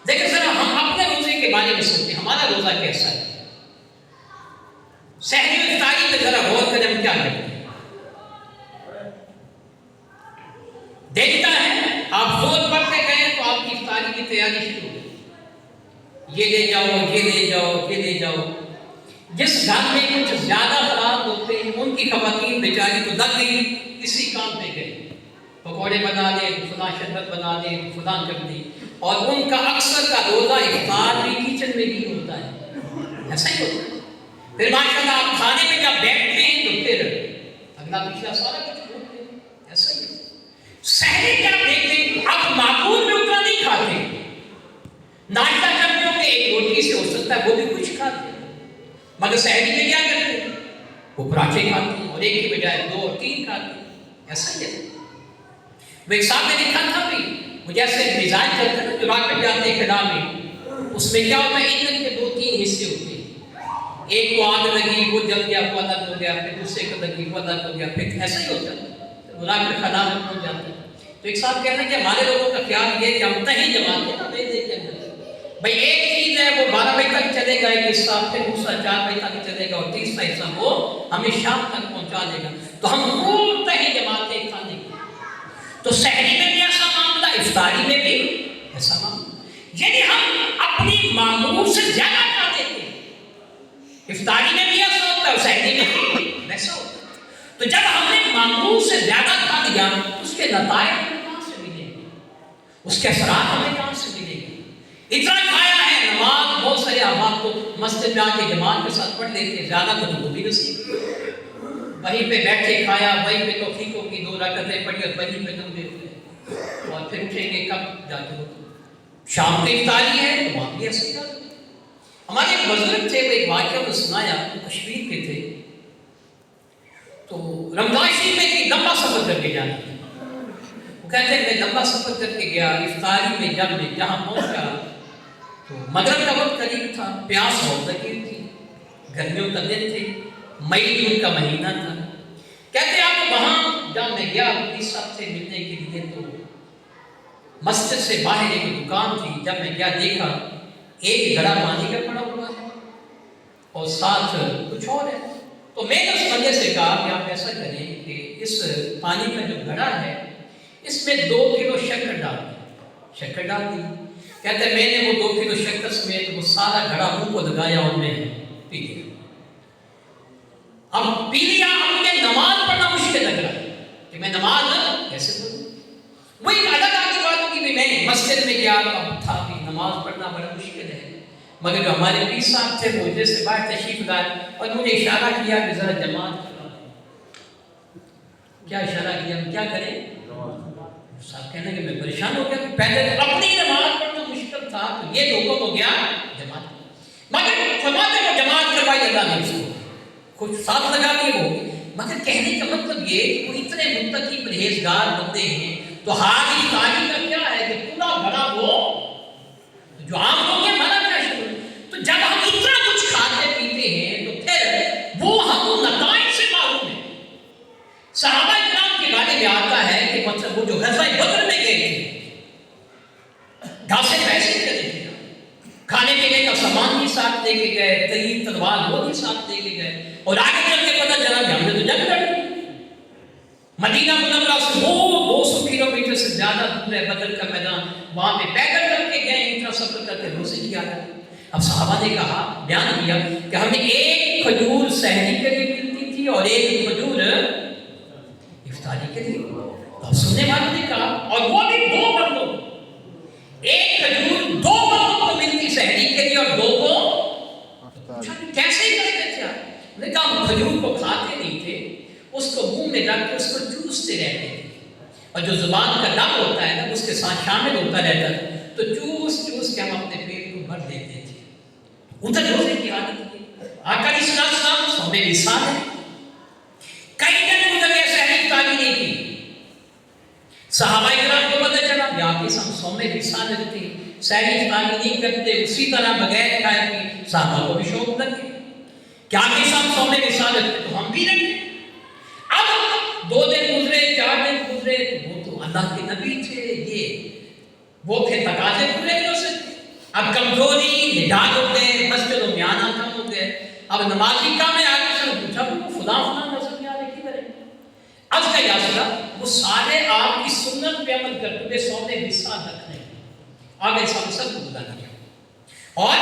لیکن ذرا ہم اپنے روزے کے بارے میں سوچیں، ہمارا روزہ کیسا ہے؟ سحری و افطاری میں ذرا غور کریں ہم کیا کرتے ہیں۔ دیکھتا ہے آپ زور پڑھتے گئے تو آپ کی افطاری کی تیاری شروع ہو، یہ لے جاؤ یہ لے جاؤ یہ لے جاؤ۔ جس گھر میں کچھ زیادہ خراب ہوتے ہیں ان کی خواتین بیچاری تو لگ گئی اسی کام پہ گئی، پکوڑے بنا لے، فلاں شربت بنا لے، فلاں کر دی، اور ان کا اکثر کا روزہ افطار بھی کچن میں ہی ہوتا ہے، ایسا ہی ہوتا ہے۔ پھر ماشاءاللہ آپ کھانے میں جب بیٹھتے ہیں تو پھر اگلا پچھلا سارا کچھ بھولتے ہیں، ایسا ہی ہے۔ سحری کیا دیکھیں آپ معقول میں اتنا نہیں کھاتے، ناشتہ کرتے ہو کہ ایک روٹی سے ہو سکتا ہے وہ بھی کچھ کھاتے ہیں، مگر سحری میں کیا کرتے ہیں وہ پراٹھے کھاتے ہیں، اور ایک کی بجائے دو اور تین کھاتے ہیں، ایسا ہی ہے۔ وہ ایک صاحب نے لکھا تھا بھی وہ جیسے مزاج چلتا ہے جو راکٹ جاتے ہیں خلا میں، اس میں کیا ہوتا ہے ایندھن کے دو تین حصے ہوتے ہیں، ایک کو آگ لگی وہ جل گیا وہ الگ ہو گیا، پھر دوسرے کو لگی وہ الگ ہو گیا، پھر ایسا ہی ہوتا ہے، وہ راکٹ خلا میں پہنچ جاتا ہے۔ تو ایک صاحب کہنا کہ ہمارے لوگوں کا خیال یہ کہ ہم تہیں جماتے ہیں نا میدے کے اندر، بھائی ایک چیز ہے وہ 12 بجے تک چلے گا ایک حصہ، پھر دوسرا 4 بجے تک چلے گا، اور تیسرا حصہ وہ ہمیں شام تک پہنچا دے گا، تو ہم خوب تہیں جماتے ہیں کھانے کے۔ تو سحری میں بھی ایسا معاملہ، افطاری میں بھی ایسا معاملہ، یعنی ہم اپنی معمول سے زیادہ کھا دیتے ہیں، افطاری میں بھی ایسا ہوتا ہے اور سحری میں بھی ویسا ہوتا ہے۔ تو جب ہم نے معمول سے زیادہ کھا لیا اس کے نتائج ہمیں کہاں سے ملیں گے، اس کے اثرات ہمیں کہاں سے ملیں گے؟ اتنا کھایا ہے، نماز بہت سارے احباب کو مسجد میں آ کے جماعت کے ساتھ پڑھ لیتے ہیں، زیادہ تو وہ بھی نصیب، وہیں پہ بیٹھے کھایا، وہیں پہ توفیقوں کی 2 رکعتیں پڑھی اور وہیں پہ دم دیتے ہیں، اور پھر اٹھیں گے کب جا کے ہوتے شام کی افطاری ہے تو وہاں بھی ایسے ہی۔ ہمارے ایک بزرگ تھے، وہ ایک واقعہ کو سنایا، وہ کشمیر کے تھے، تو رمضان شریف میں ایک لمبا سفر کر کے جانا تھا، وہ کہتے ہیں میں لمبا سفر کر کے گیا، افطاری میں جب میں جہاں پہنچا تو مغرب کا وقت قریب تھا، پیاس بہت لگی تھی، گرمیوں کا دن تھے، مئی جون کا مہینہ تھا، کہتے آپ وہاں جب میں گیا اپنی سب سے ملنے کے لیے تو مسجد سے باہر ایک دکان تھی، جب میں گیا دیکھا ایک گھڑا پانی کا پڑا ہوا ہے اور ساتھ کچھ اور ہے. تو میں نے اس بندے سے کہا کہ آپ ایسا کریں کہ اس پانی کا جو گھڑا ہے اس میں 2 کلو شکر ڈال دیں. شکر ڈال دی. کہتے ہیں میں نے وہ 2 کلو شکر سمیت وہ سارا گھڑا منہ کو لگایا اور میں پی لیا. اب پی لیا. اب مجھے نماز پڑھنا مشکل لگ رہا ہے کہ میں نماز کیسے پڑھوں. وہ ایک الگ آگے بات ہوگی کہ میں مسجد میں گیا تھا کہ نماز پڑھنا بڑا مشکل ہے. مگر جو ہمارے پیر صاحب تھے وہ جیسے باہر تشریف لائے اور مجھے اشارہ کیا کہ ذرا جماعت کرا دیں. کیا اشارہ کیا کیا کریں. صاحب کہنے کہ میں پریشان ہو گیا. پہلے اپنی نماز پڑھنا مشکل تھا تو یہ حکم ہو گیا جماعت. مگر فرماتے وہ جماعت کروائی اللہ نے اس کو کچھ ساتھ لگا دیے وہ. مگر کہنے کا مطلب یہ کہ وہ اتنے متقی پرہیزگار بندے ہیں تو حاجی تاجی کا کیا ہے کہ پورا بڑا وہ جو عام لوگ ہیں منع کیا شروع. تو جب ہم اتنا کچھ کھاتے پیتے ہیں تو پھر وہ ہم نتائج سے معلوم ہے. صحابہ کرام کے بارے میں آتا ہے کہ مطلب وہ جو غزوہ بدر میں گئے تھے گھر سے پیسے لے کے گئے, کھانے پینے کا سامان بھی ساتھ لے کے گئے, تیر تلوار وہ بھی ساتھ لے کے گئے اور آگے چل کے پتہ چلا کہ ہم نے تو جنگ لڑی. مدینہ منورہ سے 200 کلومیٹر سے زیادہ دور ہے بدر کا میدان. وہاں پہ پیدل کر کے گئے, اتنا سفر کر کے روزے کیا ہے. اب صحابہ نے کہا بیان کیا کہ ہمیں ایک کھجور سحری کے لیے ملتی تھی اور ایک کھجور افطاری کے لیے. اب سننے والوں نے کہا اور وہ بھی 2 بندوں, ایک کھجور 2 بندوں کو ملتی سحری کے لیے اور 2 کو کیسے کرتے تھے. انہوں نے کہا کھجور کو کھاتے نہیں تھے, اس کو منہ میں رکھ کے اس کو چوستے رہتے تھے اور جو زبان کا دم ہوتا ہے نا اس کے ساتھ شامل ہوتا رہتا ہے تو چوس چوس کے ہم اپنے پیٹ کو بھر دیتے تھے. ادھر روزے کی عادت تھی. آقا علیہ السلام صوم وصال ہے. کئی دن گزرے سحری تالی نہیں کی. صحابہ کرام کو پتہ چلا کہ آپ ہم صوم وصال رکھتے سحری تالی نہیں کرتے, اسی طرح بغیر کھائے پی. صحابہ کو بھی شوق لگے کیا کہ ہم صوم وصال رکھتے تو ہم بھی رکھتے. اب 2 دن گزرے 4 دن گزرے, وہ تو اللہ کے نبی تھے, یہ وہ تھے تقاضے پورے نہیں ہو سکتے. اب کمزوری نڈال ہو گئے, مسجدوں میں آنا کم ہو گئے. اب نمازی کام ہے آگے سے پوچھا وہ فلاں نظر میں آ رہے کی کریں. اب کا یاسرہ وہ سارے آپ کی سنت پہ عمل کرتے ہوئے صوم وصال رکھ رہے ہیں. آگے سب کو بلا دیا اور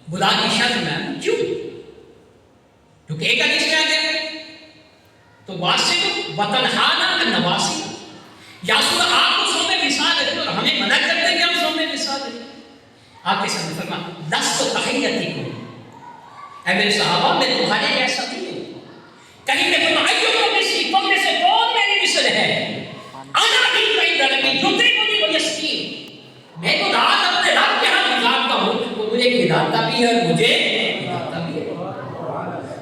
بلا کی شرط میں کیوں کیونکہ ایک حدیث میں آ گیا تو واسق وطنحانہ نواسی یا سورہ آپ کو صوم وصال رکھتے اور ہمیں منع کرتے ہیں کہ ہم صوم وصال رکھیں. آپ کے سامنے فرمایا لست تحیتکم, اے میرے صحابہ میں تمہارے جیسا نہیں ہوں. کہیں پہ فرمایا تم میں سے کون میری مثل ہے. انا بھی کئی درمی یطعمنی ویسقین, میں تو رات اپنے رب کے ہاں گزارتا ہوں, وہ مجھے کھلاتا بھی ہے اور مجھے پلاتا بھی ہے.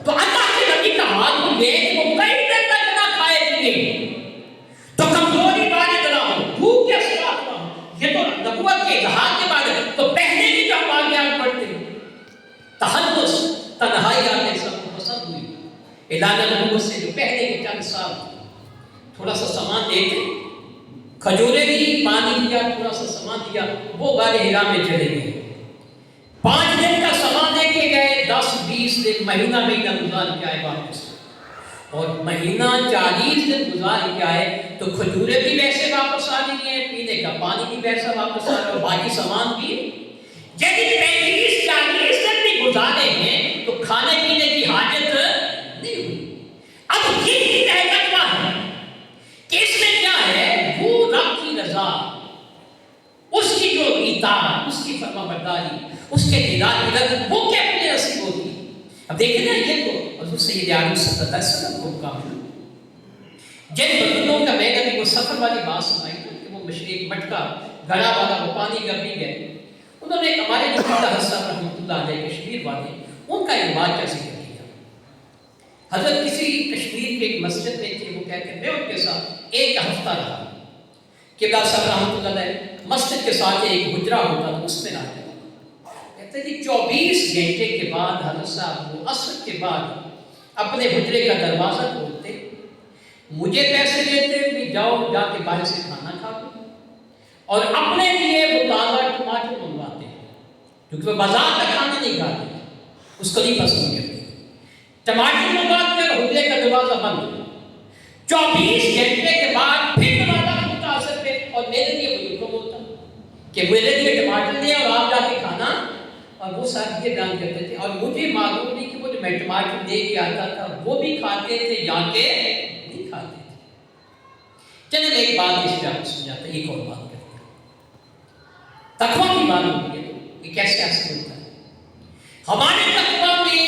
تو اللہ کے نبی کا حال ہوں گے کہ وہ کئی دن تک نہ کھائے پیے تو کمزوری والے نہ ہو, بھوک کے ساتھ نہ ہو. یہ تو نبوت کے اظہار کے بعد ہے. تو پہلے بھی جو ہم واقعات پڑھتے ہیں تحدث تنہائی آنے سب کو پسند ہوئی. اعلان نبوت سے جو پہلے کے چند سال تھوڑا سا سامان دیتے, کھجورے دی, پانی دیا, تھوڑا سا سامان دیا, وہ غار حرا میں چلے گئے. 5 دن کا سامان لے کے گئے, 10-20 دن مہینہ گزار کے آئے واپس, اور مہینہ 40 دن گزار کے آئے تو کھجورے بھی ویسے واپس آ رہی ہیں, پینے کا پانی بھی ویسا واپس آ رہا ہے اور باقی سامان بھی. یعنی 35-40 دن بھی گزارے ہیں تو کھانے پینے کی حاجت نہیں ہوئی. اب یہ کیا ہے کہ اس میں کیا ہے, وہ رب کی رضا, اس کی جو اطاعت, اس کی فرما برداری, اس کے دیدار کی لذت وہ کیسے نصیب ہوتی. اب دیکھیں نا یہ تو حضور سید عالم صلی اللہ علیہ وسلم کو کام جن بندوں کا میں نے وہ سفر والی بات سنائی کہ وہ مشرق مٹکا گڑا والا وہ پانی کا پی گئے. انہوں نے ہمارے جو حضرت رحمۃ اللہ علیہ کشمیر والے ان کا ایک واقعہ ذکر کیا. حضرت کسی کشمیر کے ایک مسجد میں تھے, وہ کہتے ہیں میں ان کے ساتھ 1 ہفتہ رہا. قبلہ صاحب رحمۃ اللہ علیہ مسجد کے ساتھ ایک حجرہ ہوتا تھا, اس میں رہتے. کہتے ہیں 24 گھنٹے کے بعد حضرت صاحب وہ عصر کے بعد اپنے حجرے کا دروازہ کھولتے, مجھے پیسے دیتے کہ جاؤ جا کے باہر سے کھانا کھا لو, اور اپنے لیے وہ تازہ ٹماٹر منگواتے. کیونکہ وہ بازار کا کھانا نہیں کھاتے، اس کو نہیں پسند کرتے۔ ٹماٹر میں بات کر، حجرے کا دروازہ بند، 24 گھنٹے کے بعد پھر دروازہ کھلتا اثر پہ، اور میرے لیے کوئی حکم ہوتا کہ میرے لیے ٹماٹر لے اور آپ جا کے کھانا، اور وہ ساتھ یہ بیان کرتے تھے، اور مجھے معلوم نہیں کہ وہ جو میں ٹماٹر دے کے آتا تھا وہ بھی کھاتے تھے یا کہ نہیں کھاتے تھے۔ چلے میں ایک بات اس پہ آپ کو سمجھاتا ہوں، ایک اور بات کرتے ہیں۔ تقویٰ کی بات ہوتی ہے کہ کیسے حاصل ہوتا ہے۔ ہمارے تقویٰ میں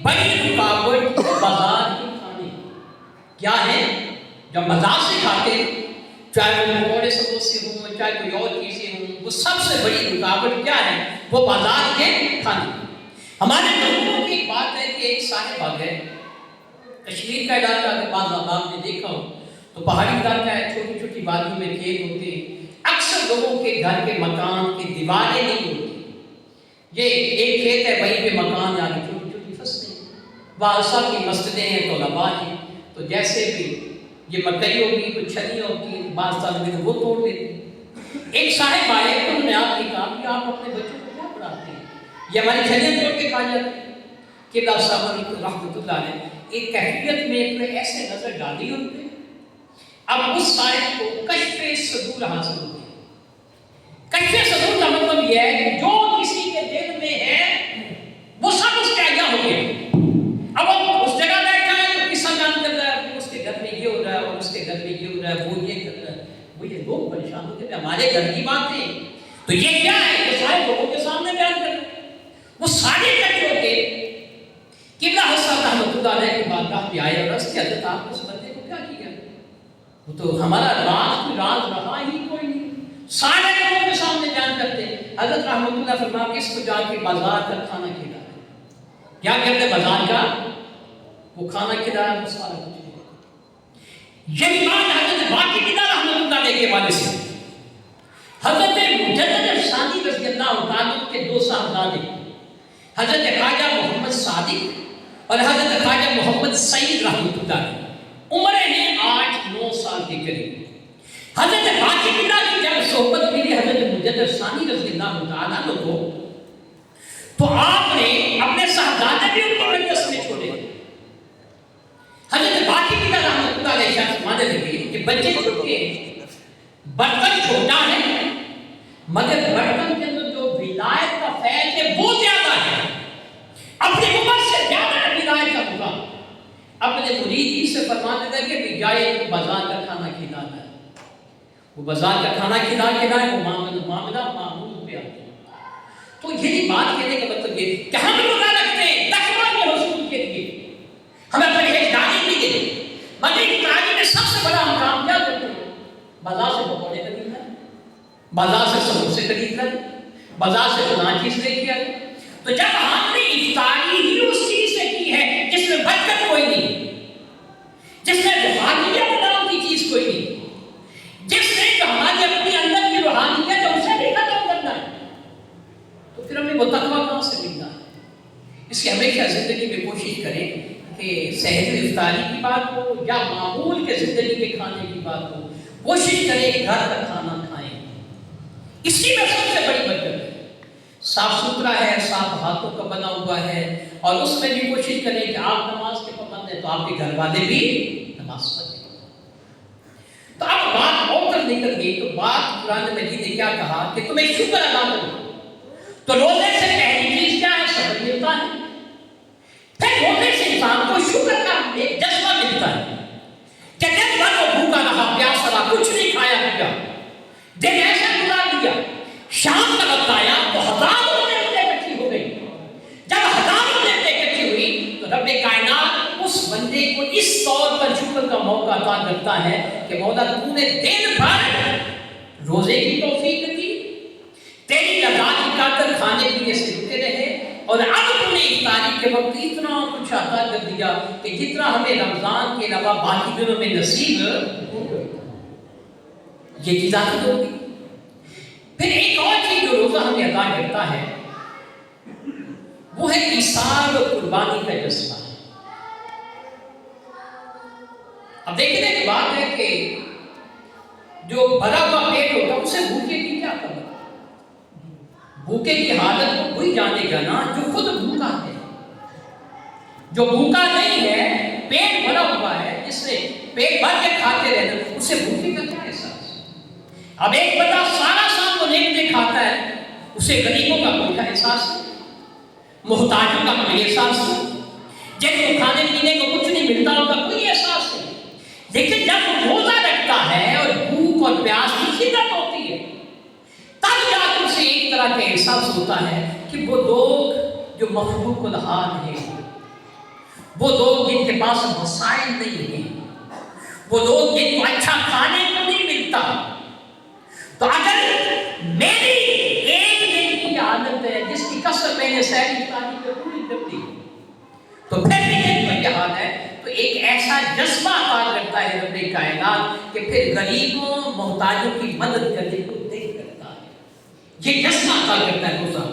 بڑی رکاوٹ بازار کے کھانے کیا ہے؟ جب بازار سے کھاتے ہیں، چاہے وہ پکوڑے سموسے ہوں، چاہے کوئی اور چیزیں ہوں، وہ سب سے بڑی رکاوٹ کیا ہے؟ وہ بازار کے کھانے۔ ہمارے لوگوں کی ایک بات ہے کہ ایک صاحب آ گئے، کشمیر کا علاقہ اگر بعض آپ نے دیکھا ہو تو پہاڑی علاقہ ہے، چھوٹی چھوٹی وادیوں میں کھیت ہوتے ہیں، اکثر لوگوں کے گھر کے مکان کی دیواریں نہیں ہوتی، یہ ایک کھیت ہے وہیں پہ مکان، یعنی چھوٹی چھوٹی فصلیں، وہاں سب کی مسجدیں ہیں، طلباء ہیں، تو جیسے بھی یہ مکئی ہوگی تو چھلیاں ہوتی ہیں، بعض طالب علم وہ توڑ دیتے ہیں۔ ایک صاحب آئے، انہوں نے آپ کی کہا کہ آپ اپنے بچوں کو کیا پڑھاتے ہیں؟ یہ ہماری چھلیاں توڑ کے کھا جاتے ہیں۔ قبلہ صاحب رحمۃ اللہ نے ایک کیفیت میں ایک ایسے نظر ڈالی ان پہ، اب اس صاحب کو کشف صدور حاصل ہو گیا۔ کشف صدور کا مطلب یہ ہے کہ جو کسی کے دل میں ہے وہ سب اس کے آگے ہو گیا۔ اب وہ اس جگہ بیٹھا ہے تو قصہ بیان کر رہا ہے، اس کے گھر میں یہ ہو رہا ہے اور اس کے گھر میں یہ ہو رہا ہے، وہ یہ کر رہا ہے، وہ یہ لوگ پریشان ہوتے ہیں ہمارے گھر کی باتیں، تو یہ کیا ہے؟ یہ سارے لوگوں کے سامنے بیان کر رہے ہیں۔ وہ سارے کٹے ہوتے قبلہ حسن رحمۃ اللہ علیہ کی بارگاہ پہ آئے اور عرض کیا حضرت آپ نے اس بندے کو کیا کیا؟ وہ تو ہمارا راز رہا ہی کوئی نہیں، سارے لوگوں کے سامنے بیان کرتے ہیں۔ حضرت رحمۃ اللہ فرمایا کس کو جا کے بازار کا کھانا کھلایا؟ کیا کہتے ہیں بازار کا؟ وہ کھانا کھلایا، وہ سارا کچھ نہیں۔ یہی بات حضرت باقی بدا رحمۃ اللہ علیہ کے والد سے، حضرت مجدد ثانی رضی اللہ عنہ کے دو صاحبزادے حضرت خواجہ محمد صادق اور حضرت خواجہ محمد سعید رحمۃ اللہ علیہ، عمریں ہیں 8-9 سال کے قریب۔ حضرت باقی بدا کی جب صحبت ملی حضرت مجدد ثانی رضی اللہ عنہ کو، تو آپ نے اپنے صاحبزادے بھی ان کی مجلس میں چھوڑے۔ حضرت باقی بدا رحمۃ اللہ علیہ شاہ فرمانے لگے کہ بچے چھوٹے ہیں، برتن چھوٹا ہے، مگر برتن کے اندر جو ولایت کا فیض ہے وہ زیادہ ہے، اپنی عمر سے زیادہ ہے ولایت کا مقام۔ اپنے مرید سے فرمانے لگے کہ جائے تو بازار کا کھانا کھلانا ہے، وہ بازار کا کھانا کھلائے وہ معاملہ معمول پہ آتے ہیں۔ تو یہی بات کہنے کا مطلب یہ کہ ہم روزہ رکھتے ہیں تقویٰ کے حصول کے لیے، ہمیں پرہیزگاری بھی دے، مگر افطاری میں سب سے بڑا ہم کام کیا کرتے ہیں؟ بازار سے پکوڑے خریدنا، بازار سے سموسے خریدنا، بازار سے فلاں چیز لے کے آئے۔ تو جب ہم نے افطاری ہی اس چیز سے کی ہے جس میں برکت کوئی نہیں، جس میں روحانیت نام کی چیز کوئی نہیں، جس میں جو ہمارے اپنے اندر کی روحانیت ہے اسے بھی ختم کرنا ہے، تو پھر ہمیں وہ تقویٰ کہاں سے ملنا ہے؟ اس لیے ہمیشہ زندگی میں کوشش کریں کہ سحر افطاری کی بات ہو یا معمول کے زندگی کے کھانے کی بات ہو، کوشش کریں کہ گھر کا کھانا کھائیں، اسی میں سب سے بڑی برکت ہے۔ صاف ستھرا ہے، صاف ہاتھوں کا بنا ہوا ہے، اور اس میں بھی کوشش کریں کہ آپ نماز کے پابند ہیں تو آپ کے گھر والے بھی نماز پڑھیں۔ تو اب بات اور کر نکل گئی، تو بات قرآن مجید نے کیا کہا کہ تمہیں شکر ادا کرو، تو روزے سے پہلی چیز کیا ہے؟ صبر ملتا ہے۔ پھر روزے سے انسان کو شکر کا ایک جذبہ ملتا ہے کہ دن بھر وہ بھوکا رہا، پیاسا رہا، کچھ نہیں کھایا پیا، دن ایسا گزار دیا، شام کا وقت آیا تو ہزاروں نعمتیں اکٹھی ہو گئی۔ جب ہزاروں نعمتیں اکٹھی ہوئی تو رب کائنات اس بندے کو اس طور پر شکر کا موقع عطا کرتا ہے کہ مولا تو نے دن بھر روزے کی توفیق دی، تیری رضا کی خاطر کھانے پینے سے رکے رہے، اور اب تو نے افطاری کے وقت اتنا کچھ عطا کر دیا کہ جتنا ہمیں رمضان کے علاوہ باقی دنوں میں نصیب یہ چیز عادت ہوگی۔ پھر ایک اور چیز جو روزہ ہمیں عطا کرتا ہے وہ ہے ایثار و قربانی کا جذبہ۔ اب دیکھنے کی بات ہے کہ جو بھرا ہوا پیٹ ہوتا ہے اسے بھوکے کی کیا خبر؟ بھوکے کی حالت کو وہی جانے گا نا جو خود بھوکا ہے. جو بھوکا نہیں ہے، پیٹ بھرا ہوا ہے، جس نے پیٹ بھر کے کھاتے رہنا، اسے بھوکے کا کیا احساس؟ اب ایک بندہ سارا سال کو نیک کھاتا ہے، اسے غریبوں کا کوئی کا احساس نہیں، محتاجوں کا کوئی احساس نہیں، جن کو کھانے پینے کو کچھ نہیں ملتا ان کا کوئی احساس نہیں. لیکن جب وہ روزہ رکھتا ہے اور بھوک اور پیاس کی شدت ہوتی ہے، تب جا کر اسے ایک طرح کا احساس ہوتا ہے کہ وہ لوگ جو مخلوق الحال ہیں، وہ لوگ جن کے پاس وسائل نہیں ہیں، وہ لوگ جن کو اچھا کھانے کو نہیں ملتا، تو اگر میری ایک دن کی عادت ہے جس کی کثرت میں نے سہری تاریخ میں پوری کر دی، تو پھر بھی جن کا یہ حال ہے تو ایک ایسا جذبہ عطا کرتا ہے رب کائنات کہ پھر غریبوں محتاجوں کی مدد کرنے کو دیکھ کرتا ہے. یہ جذبہ عطا کرتا ہے روزہ،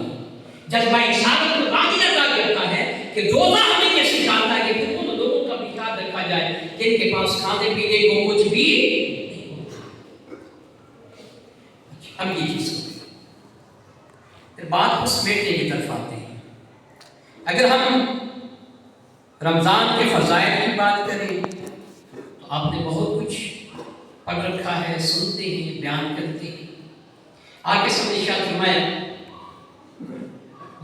جذبہ انسان کو راضی عطا کرتا ہے کہ روزہ ہمیں یہ سکھاتا ہے کہ پھر ان لوگوں کا بھی خیال رکھا جائے جن کے پاس کھانے پینے کو کچھ بھی نہیں ہوتا. اب یہ چیز پھر بات اس بیٹے کی طرف آتے ہیں. اگر ہم رمضان کے فضائل کی بات کریں تو آپ نے بہت کچھ پڑھ رکھا ہے، سنتے ہیں، بیان کرتے ہیں. آگے سمجھ شاہ فرمایا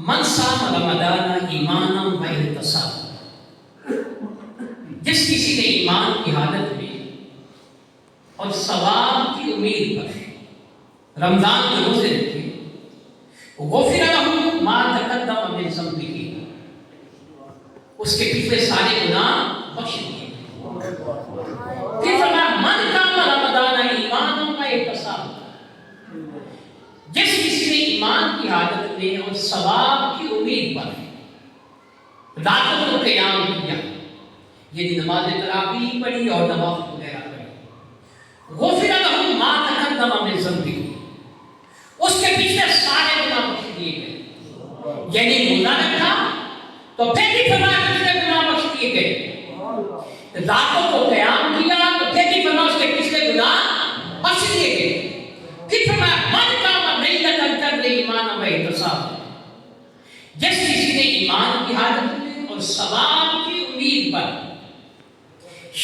من صام رمضان ایمانا و احتسابا، جس کسی نے ایمان کی حالت میں اور ثواب کی امید پر رمضان کے روزے رکھے، غفر لہ ما تقدم من ذنبہ، اس کے پچھلے سارے گناہ بخش دیے. پھر فرمایا من قام رمضان ایمانا و احتسابا، جس کسی نے ایمان کی حالت میں اور ثواب کی امید پر راتوں کو قیام کیا، یعنی نماز تراویح پڑھی اور نوافل وغیرہ پڑھی، غفر لہ ما تقدم من ذنبہ، اس کے پیچھے سارے گناہ بخش دیے گئے. یعنی روزہ رکھا تو پھر بھی فرمایا پچھلے گناہ بخش دیے گئے، راتوں کو قیام کیا تو پھر بھی فرمایا اس کے پچھلے گناہ بخش دیے گئے. پھر فرمایا من قام لیلۃ القدر ایمانا و احتسابا، جس کسی نے ایمان کی حالت میں اور ثواب کی امید پر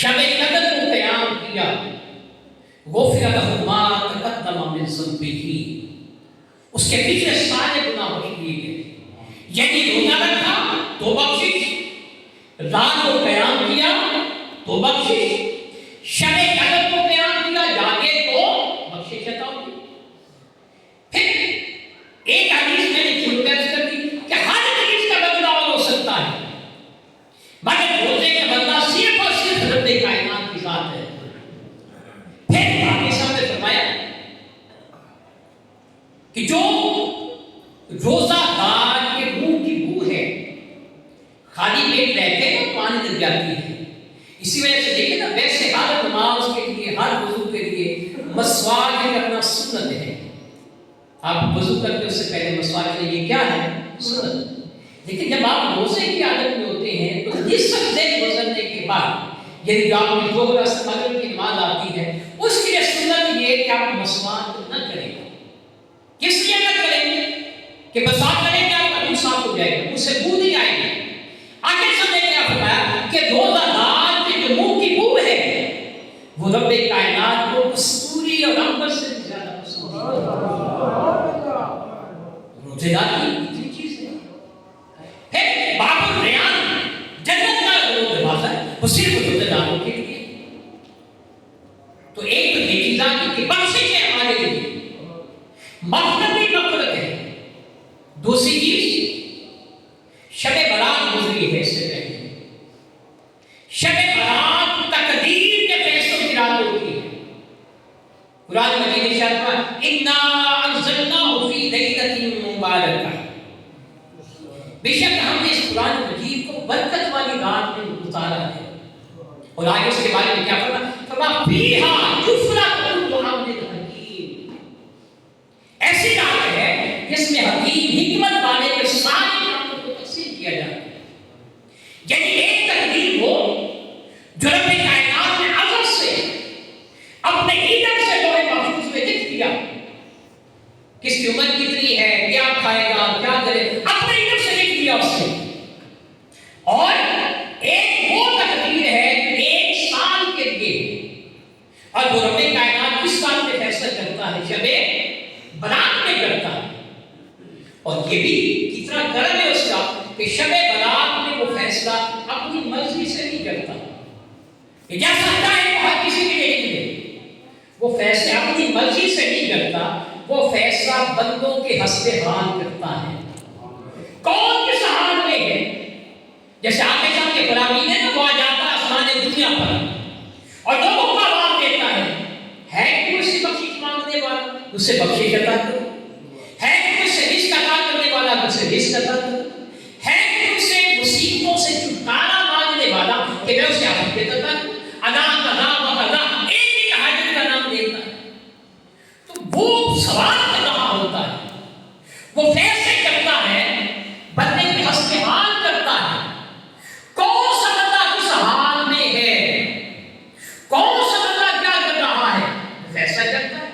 شب قدر کو قیام کیا، غفر لہ ما تقدم من ذنبہ، اس کے پیچھے سارے گناہ بخش دیے گئے. یعنی روزہ رکھا تو بخشش، رات کو قیام کیا تو بخشش، شب قدر کو قیام کیا جاگے تو بخشش عطا ہوگی. پھر ایک حدیث میں نے کیوں پیش کر دی کہ ہر چیز کا بدلہ ہو سکتا ہے مگر روزے کا بدلہ صرف اور صرف رب کائنات کی ذات ہے. پھر آگے سامنے فرمایا کہ جو روزہ دار کے منہ کی بو ہے، خالی پیٹ رہتے ہیں پانی لگ جاتی ہے. اسی وجہ سے دیکھیں نا، ویسے ہر نماز کے لیے، ہر وضو کے لیے مسواک کرنا سنت ہے. آپ وضو کرتے اس سے پہلے مسواک کے لیے کیا ہے؟ سنت. لیکن جب آپ روزے کی عادت میں ہوتے ہیں تو نصف دن گزرنے کے بعد، یعنی جو آپ کی ظہر اثر مغرب کی نماز آتی ہے، اس کے لیے سنت یہ ہے کہ آپ مسواک نہ کریں. کس لیے نہ کریں؟ کہ مسواک کریں کہ آپ کا منہ صاف ہو جائے گا، اس سے بو نہیں آئے گی. آگے سے نے کیا فرمایا کہ روزہ دار کے جو منہ کی بو ہے وہ رب کائنات کو کستوری اور عنبر سے زیادہ پسند ہے. روزے دار کی چیز ہے. پھر باب الریان، جنت کا وہ دروازہ ہے، وہ صرف روزے داروں کے لیے. تو ایک تو یہ چیز آتی کہ بخشش ہے ہمارے لیے، مغفرت ہے. دوسری چیز شب برات گزری ہے، اس سے پہلے شب برات تقدیر کے فیصلوں کی رات ہوتی ہے. قرآن مجید میں ارشاد ہے انا انزلناہ فی لیلۃ مبارکہ، بے شک ہم نے اس قرآن مجید کو برکت والی رات میں اتارا ہے. اور آگے اس کے بارے میں کیا فرمایا؟ فیہا یفرق کل امر حکیم، ایسی رات ہے جس میں حکیم حکمت والے کے سارے کاموں کو تقسیم کیا جاتا ہے. یعنی ایک تقدیر وہ جو رب کائنات نے ازل سے اپنے ایندھن سے لوح محفوظ میں لکھ دیا، کس کی عمر کتنی ہے، کیا کھائے طرف سے، اور ایک وہ تقدیر ہے جو 1 سال کے لیے، اور وہ رب کائنات کس بات پہ فیصلہ کرتا ہے؟ شب برات میں کرتا ہے. اور یہ بھی کتنا کرم ہے اس کا کہ شب برات میں وہ فیصلہ اپنی مرضی سے نہیں کرتا. اجازت ہے وہ ہر کسی کے لیے نہیں ہے. وہ فیصلہ اپنی مرضی سے نہیں کرتا، وہ فیصلہ بندوں کے حسب حال کرتا ہے. کون کس حال میں ہے؟ جیسے آپ کے سامنے غلامی ہے نا، وہ آ جاتا ہے آسمان دنیا پر اور لوگوں کو آواز دیتا ہے کوئی سے بخشش مانگنے والا اس سے بخشش عطا کرو، ہے کوئی سے رزق عطا کرنے والا اس سے رزق عطا کرو، ہے کوئی سے مصیبتوں سے چھٹکارا مانگنے والا کہ میں اسے عافیت عطا کروں. ادا قضا و قضا ایک ہی حاجت کا نام دیتا ہے. تو وہ سوال کہاں ہوتا ہے؟ وہ فیصلے کرتا ہے، بندے کے حسب حال کرتا ہے. کون سا بندہ کس حال میں ہے، کون سا بندہ کیا کر رہا ہے، فیصلہ کرتا ہے.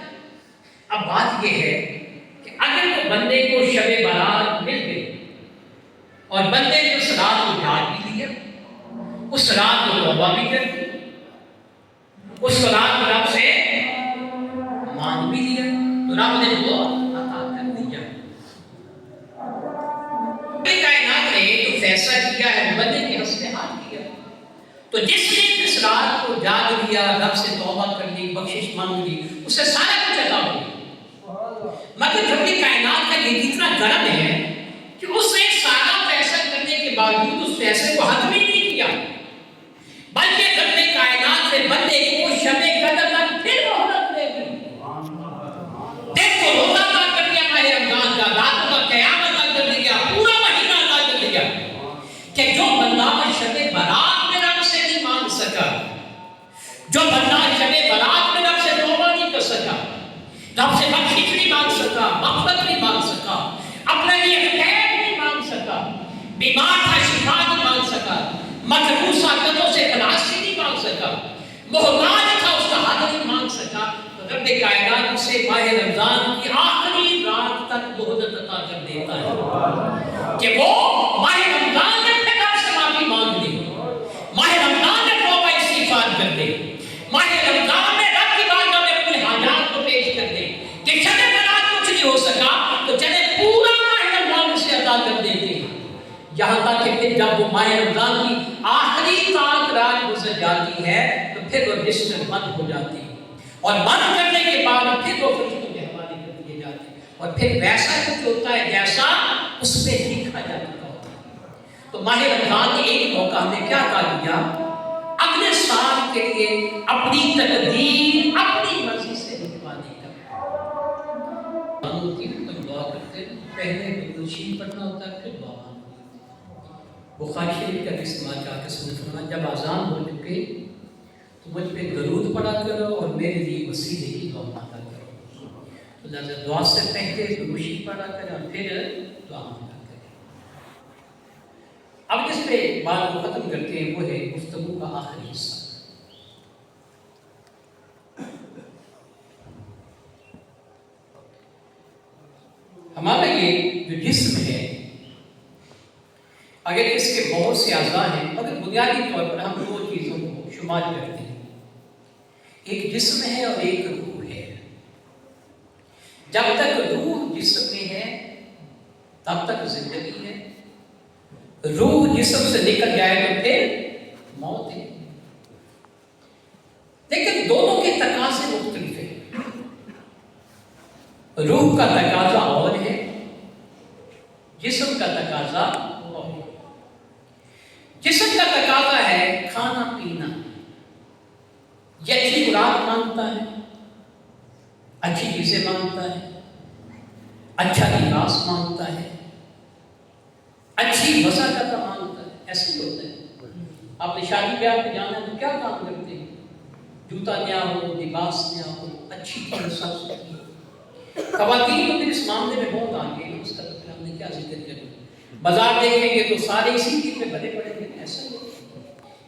اب بات یہ ہے کہ اگر وہ بندے کو شب برات مل گئی اور بندے نے اس رات کو جاگ بھی لیا، اس رات کو توبہ بھی کر دی، اس رات کو رب سے مان بھی لیا، تو رب نے وہ عطا کر دیا. کائنات نے جو فیصلہ کیا ہے وہ بندے کے حسب حال کیا. تو جس نے اس رات کو جاگ لیا، رب سے توبہ کر لی، بخشش مانگ لی، اسے سارا کچھ عطا ہو گیا. مگر جب بھی کائنات کا یہ اتنا گرم ہے کہ اس نے سارا فیصلہ کرنے کے باوجود اس فیصلے کو حد بھی نہیں کیا، بلکہ رب کائنات سے بندے کو شب قدر تک پھر مہلت دے دی. دیکھو روزہ ادا کر دیا ماہ رمضان کا، رات کا قیام ادا کر دیا، پورا مہینہ ادا کر دیا، کہ جو بندہ شب برات میں رب سے نہیں مانگ سکا، جو بندہ شب برات میں رب سے توبہ نہیں کر سکا، رب سے بخشش نہیں مانگ سکا، مغفرت نہیں مانگ سکا، اپنے لیے خیر نہیں مانگ سکا، بیمار تھا شفا نہیں مانگ سکا، مجروح قدموں سے خلاصی نہیں مانگ سکا، محتاج تھا اس کا حل نہیں مانگ سکا، تو رب کائنات اسے ماہ رمضان کی آخری رات تک مہلت عطا کر دیتا ہے کہ وہ ماہ رمضان میں پھر رب سے معافی مانگ لے، ماہ رمضان میں توبہ استغفار کر دے، ماہ رمضان میں رب کی بارگاہ میں اپنے حاجات کو پیش کر دے کہ شب برات کچھ نہیں ہو سکا تو چلے پورا ماہ رمضان اسے عطا کر دیتے. یہاں تک کہ پھر جب وہ ماہ رمضان کی آخری رات گزر جاتی ہے تو پھر وہ رشتے بند ہو جاتی ہے، اور بند کرنے کے بعد پھر وہ فرشتوں کے حوالے کر دیے جاتے ہیں، اور پھر ویسا کچھ ہوتا ہے جیسا اس میں لکھا جا چکا ہوتا ہے. تو ماہ رمضان کے ایک موقع ہمیں کیا کہا گیا؟ اگلے سال کے لیے اپنی تقدیر اپنی مرضی سے لکھوانے کا. دعا کرتے ہیں، پہلے درود پڑھنا ہوتا ہے، پھر دعا. بخاری شریف کا استعمال چاہ کے سنت فرمایا جب اذان ہو چکے تو مجھ پہ درود پڑھا کرو اور میرے لیے وسیلے کی دعا مانگا کرو. تو لہٰذا دعا سے پہلے درود پڑھا کریں اور پھر دعا مانگا کریں. اب جس پہ بات کو ختم کرتے ہیں وہ ہے گفتگو کا آخری حصہ. ہمارا یہ جو جسم ہے، اگر اس کے بہت سے اعضاء ہیں مگر بنیادی طور پر ہم دو چیزوں کو شمار کرتے ہیں، ایک جسم ہے اور ایک روح ہے. جب تک روح جسم میں ہے تب تک زندگی ہے، روح جسم سے نکل جائے تو پھر موت ہے. لیکن دونوں کے تقاضے مختلف ہیں. روح کا تقاضا اور ہے، جسم کا تقاضا اور ہے. جسم کا تقاضا ہے کھانا پینا، یہ اچھی خوراک مانگتا ہے، اچھی چیزیں مانگتا ہے، اچھا لباس مانگتا ہے، اچھی وضاحت مانگتا ہے. ایسے ہی ہوتا ہے. آپ نے شادی بیاہ پہ جانا ہے تو کیا کام کرتے ہیں؟ جوتا نیا ہو، لباس نیا ہو، اچھی چیز سب سکتی ہو. خواتین تو اس معاملے میں بہت آگے ہیں، اس کا تو پھر ہم نے کیا ذکر کرنا. بازار دیکھیں گے تو سارے اسی چیز میں بھرے پڑے ہیں. ایسا ہی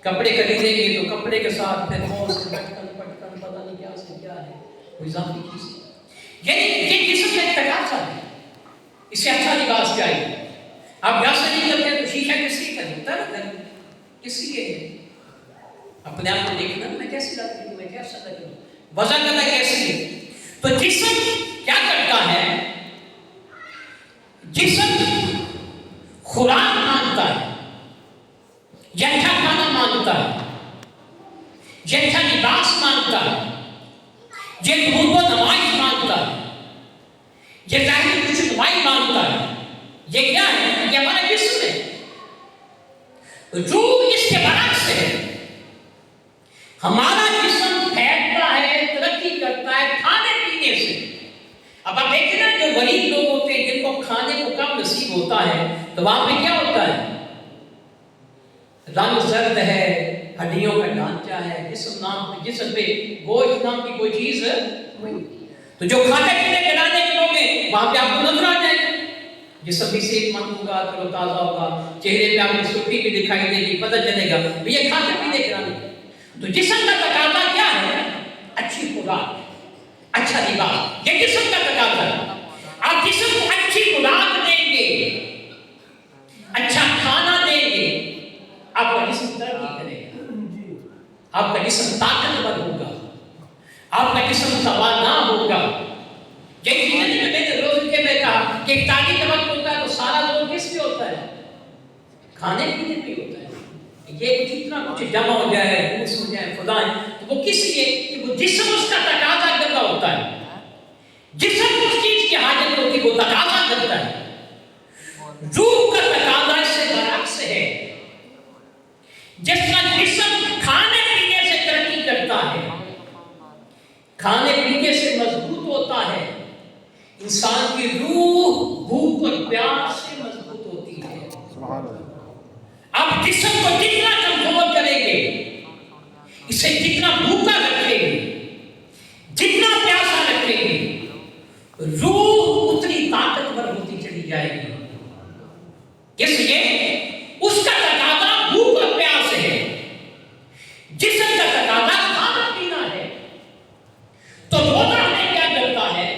کپڑے خریدیں گے تو کپڑے کے ساتھ پھر پٹکن پتہ نہیں کیا سے کیا ہے، کوئی اضافی چیز. یعنی یہ جسم میں تقاضا ہے، اس سے اچھا لباس چاہیے، آپ گھر سے نکلتے ہیں تو شیشہ کس لیے ہوتا ہے؟ کس لیے اپنے آپ کو دیکھنا میں کیسے لگتی ہوں، میں کیسا لگ رہا ہوں، وزن کرنا کیسے ہے. تو جسم کیا کرتا ہے؟ جسم خوراک مانگتا ہے، جٹھا کھانا مانگتا ہے، جٹھا لباس مانگتا ہے، یہ دھوپ و نماز مانگتا ہے، یہ ظاہری کچھ نمائی مانگتا ہے. یہ کیا ہے؟ یہ ہمارا جسم ہے. روح اس کے برعکس ہے. ہمارا جسم پھیلتا ہے، ترقی کرتا ہے کھانے پینے سے. اب آپ دیکھیں نا جو غریب لوگ ہوتے ہیں جن کو کھانے کو کم نصیب ہوتا ہے تو وہاں پہ کیا ہوتا ہے؟ رنگ زرد ہے، ہڈیوں کا ڈھانچہ ہے، جسم پہ گوشت نام کی کوئی چیز نہیں. تو جو کھانے پینے کھلانے کے لوگ ہیں وہاں پہ آپ کو نظر آ جائے گا، جسم بھی صحت مند ہوگا، تر و تازہ ہوگا، چہرے پہ آپ کو سرخی بھی دکھائی دے گی، پتہ چلے گا یہ کھانے پینے کھلانے. تو جسم کا تقاضا کیا ہے؟ اچھی خوراک، اچھا لباس. یہ جسم کا تقاضا ہے. آپ جسم کو اچھی خوراک دیں گے، اچھا کھانا دیں گے، آپ کا جسم ترقی کرے گا، آپ کا جسم طاقتور ہوگا، آپ کا جسم توانا ہوگا. یہی چیزیں میں نے روز کے میں کہا کہ افطاری کا وقت ہوتا ہے تو سارا زور کس پہ ہوتا ہے؟ کھانے پینے پہ ہوتا ہے. یہ جتنا کچھ جمع ہو جائے، جوس ہو جائے، خدا ہے، تو وہ کس لیے کہ وہ جسم اس کا تقاضا کرتا ہوتا ہے. جسم اس چیز کی حاجت ہوتی ہے، وہ تقاضا کرتا ہے. روح کا تقاضا اس سے برعکس ہے. جس کا جسم کھانے پینے سے ترقی کرتا ہے، کھانے پینے سے مضبوط ہوتا ہے، انسان کی روح بھوک اور پیاس سے مضبوط ہوتی ہے. آپ جسم کو جتنا کمزور کریں گے، اسے جتنا بھوکا رکھیں گے، جتنا پیاسا رکھیں گے، روح اتنی طاقتور ہوتی چلی جائے گی. اس لیے اس کا تقاضا بھوک اور پیاس ہے، جسم کا تقاضا کھانا پینا ہے. تو روزہ ہمیں کیا کرتا ہے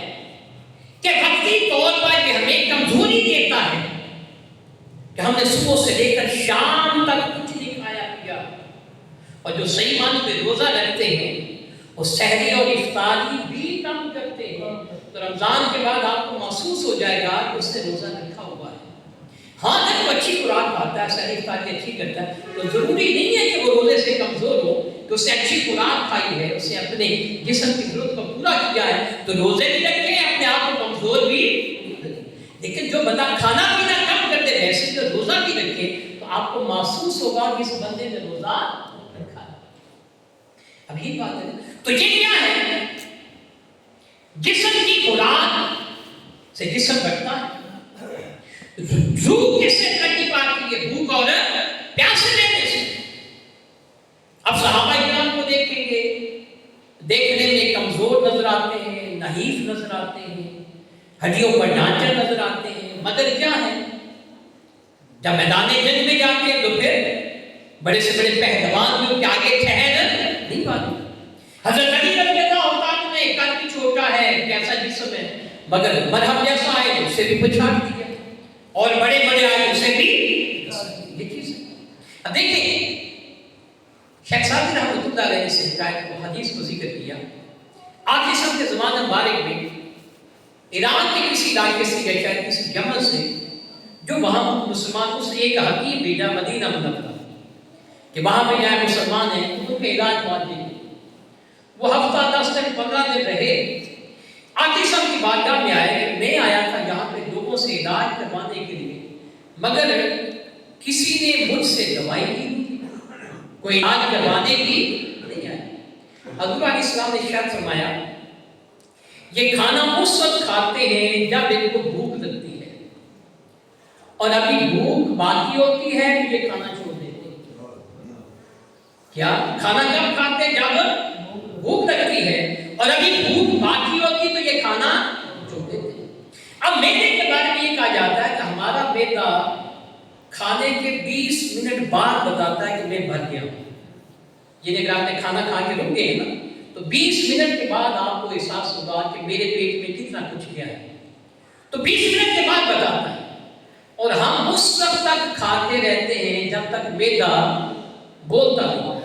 کہ وقتی طور پر یہ ہمیں کمزوری دیتا ہے کہ ہم نے صبح سے لے کر شام تک کچھ نہیں کھایا پیا. اور جو صحیح معنی میں روزہ رکھتے ہیں وہ سحری اور افطاری بھی کم کرتے ہیں. تو رمضان کے بعد آپ کو محسوس ہو جائے گا کہ اس نے روزہ رکھا ہوا ہے. ہاں جب وہ اچھی خوراک کھاتا ہے، سحری افطاری اچھی کرتا ہے، تو ضروری نہیں ہے کہ وہ روزے سے کمزور ہو. کہ اس نے اچھی خوراک کھائی ہے، اس نے اپنے جسم کی ضرورت کو پورا کیا ہے تو روزے بھی رکھے، اپنے آپ کو کمزور بھی. لیکن جو بندہ کھانا پینا کم کر دے ویسے تو روزہ بھی رکھے تو آپ کو محسوس ہوگا کہ اس بندے نے روزہ رکھا. اب یہ بات ہے. تو یہ کیا ہے؟ جسم کی خوراک سے جسم بڑھتا ہے. روح کس سے ترقی پاتی ہے؟ بھوک اور پیاس لینے سے. اب صحابہ کرام کو دیکھیں گے، دیکھنے میں کمزور نظر آتے ہیں، نحیف نظر آتے ہیں، ہڈیوں پر ڈھانچہ نظر آتے ہیں، مگر کیا ہے جب میدان جنگ میں جاتے ہیں تو پھر بڑے سے بڑے پہلوان جو کہ آگے ٹھہر نہیں پاتے. حضرت علی رضی اللہ عنہ نے ایک آدمی چھوٹا ہے، کیسا جسم ہے، مگر مرہم جیسا ہے تو اسے بھی پچھاڑ دیا، اور بڑے بڑے آئے اسے بھی. یہ چیز ہے. اب دیکھیں شیخ سعدی رحمۃ اللہ علیہ نے اس حکایت کو، حدیث کو ذکر کیا. آخری سب کے زمانہ مبارک میں ایران کے کسی علاقے سے یا شاید کسی یمن سے جو وہاں مسلمان، اس نے ایک حکیم بھیجا مدینہ منورہ کہ وہاں پہ جائے مسلمان ہیں ان کے علاج معالجے. وہ ہفتہ 10 دن 15 دن رہے. آخری سب کی بارگاہ میں آئے کہ میں آیا تھا یہاں پہ لوگوں سے علاج کروانے کے لیے، مگر کسی نے مجھ سے دوائی نہیں، کوئی علاج کروانے کی نہیں آیا. حضور علیہ السلام نے ارشاد فرمایا یہ کھانا اس وقت کھاتے ہیں جب ان کو بھوک لگتی ہے، اور ابھی بھوک باقی ہوتی ہے تو یہ کھانا چھوڑ دیتے ہیں. کیا کھانا کب کھاتے ہیں؟ جب بھوک لگتی ہے، اور ابھی بھوک باقی ہوتی تو یہ کھانا چھوڑ دیتے ہیں. اب میدے کے بارے میں یہ کہا جاتا ہے کہ ہمارا میدا کھانے کے 20 منٹ بعد بتاتا ہے کہ میں بھر گیا ہوں. یہ اگر آپ نے کھانا کھا کے رکے ہیں نا تو 20 منٹ کے بعد آپ کو احساس ہوگا کہ میرے پیٹ میں کتنا کچھ گیا ہے. تو 20 منٹ کے بعد بتاتا ہے. اور ہم اس کھاتے رہتے ہیں جب تک معدہ بولتا نہیں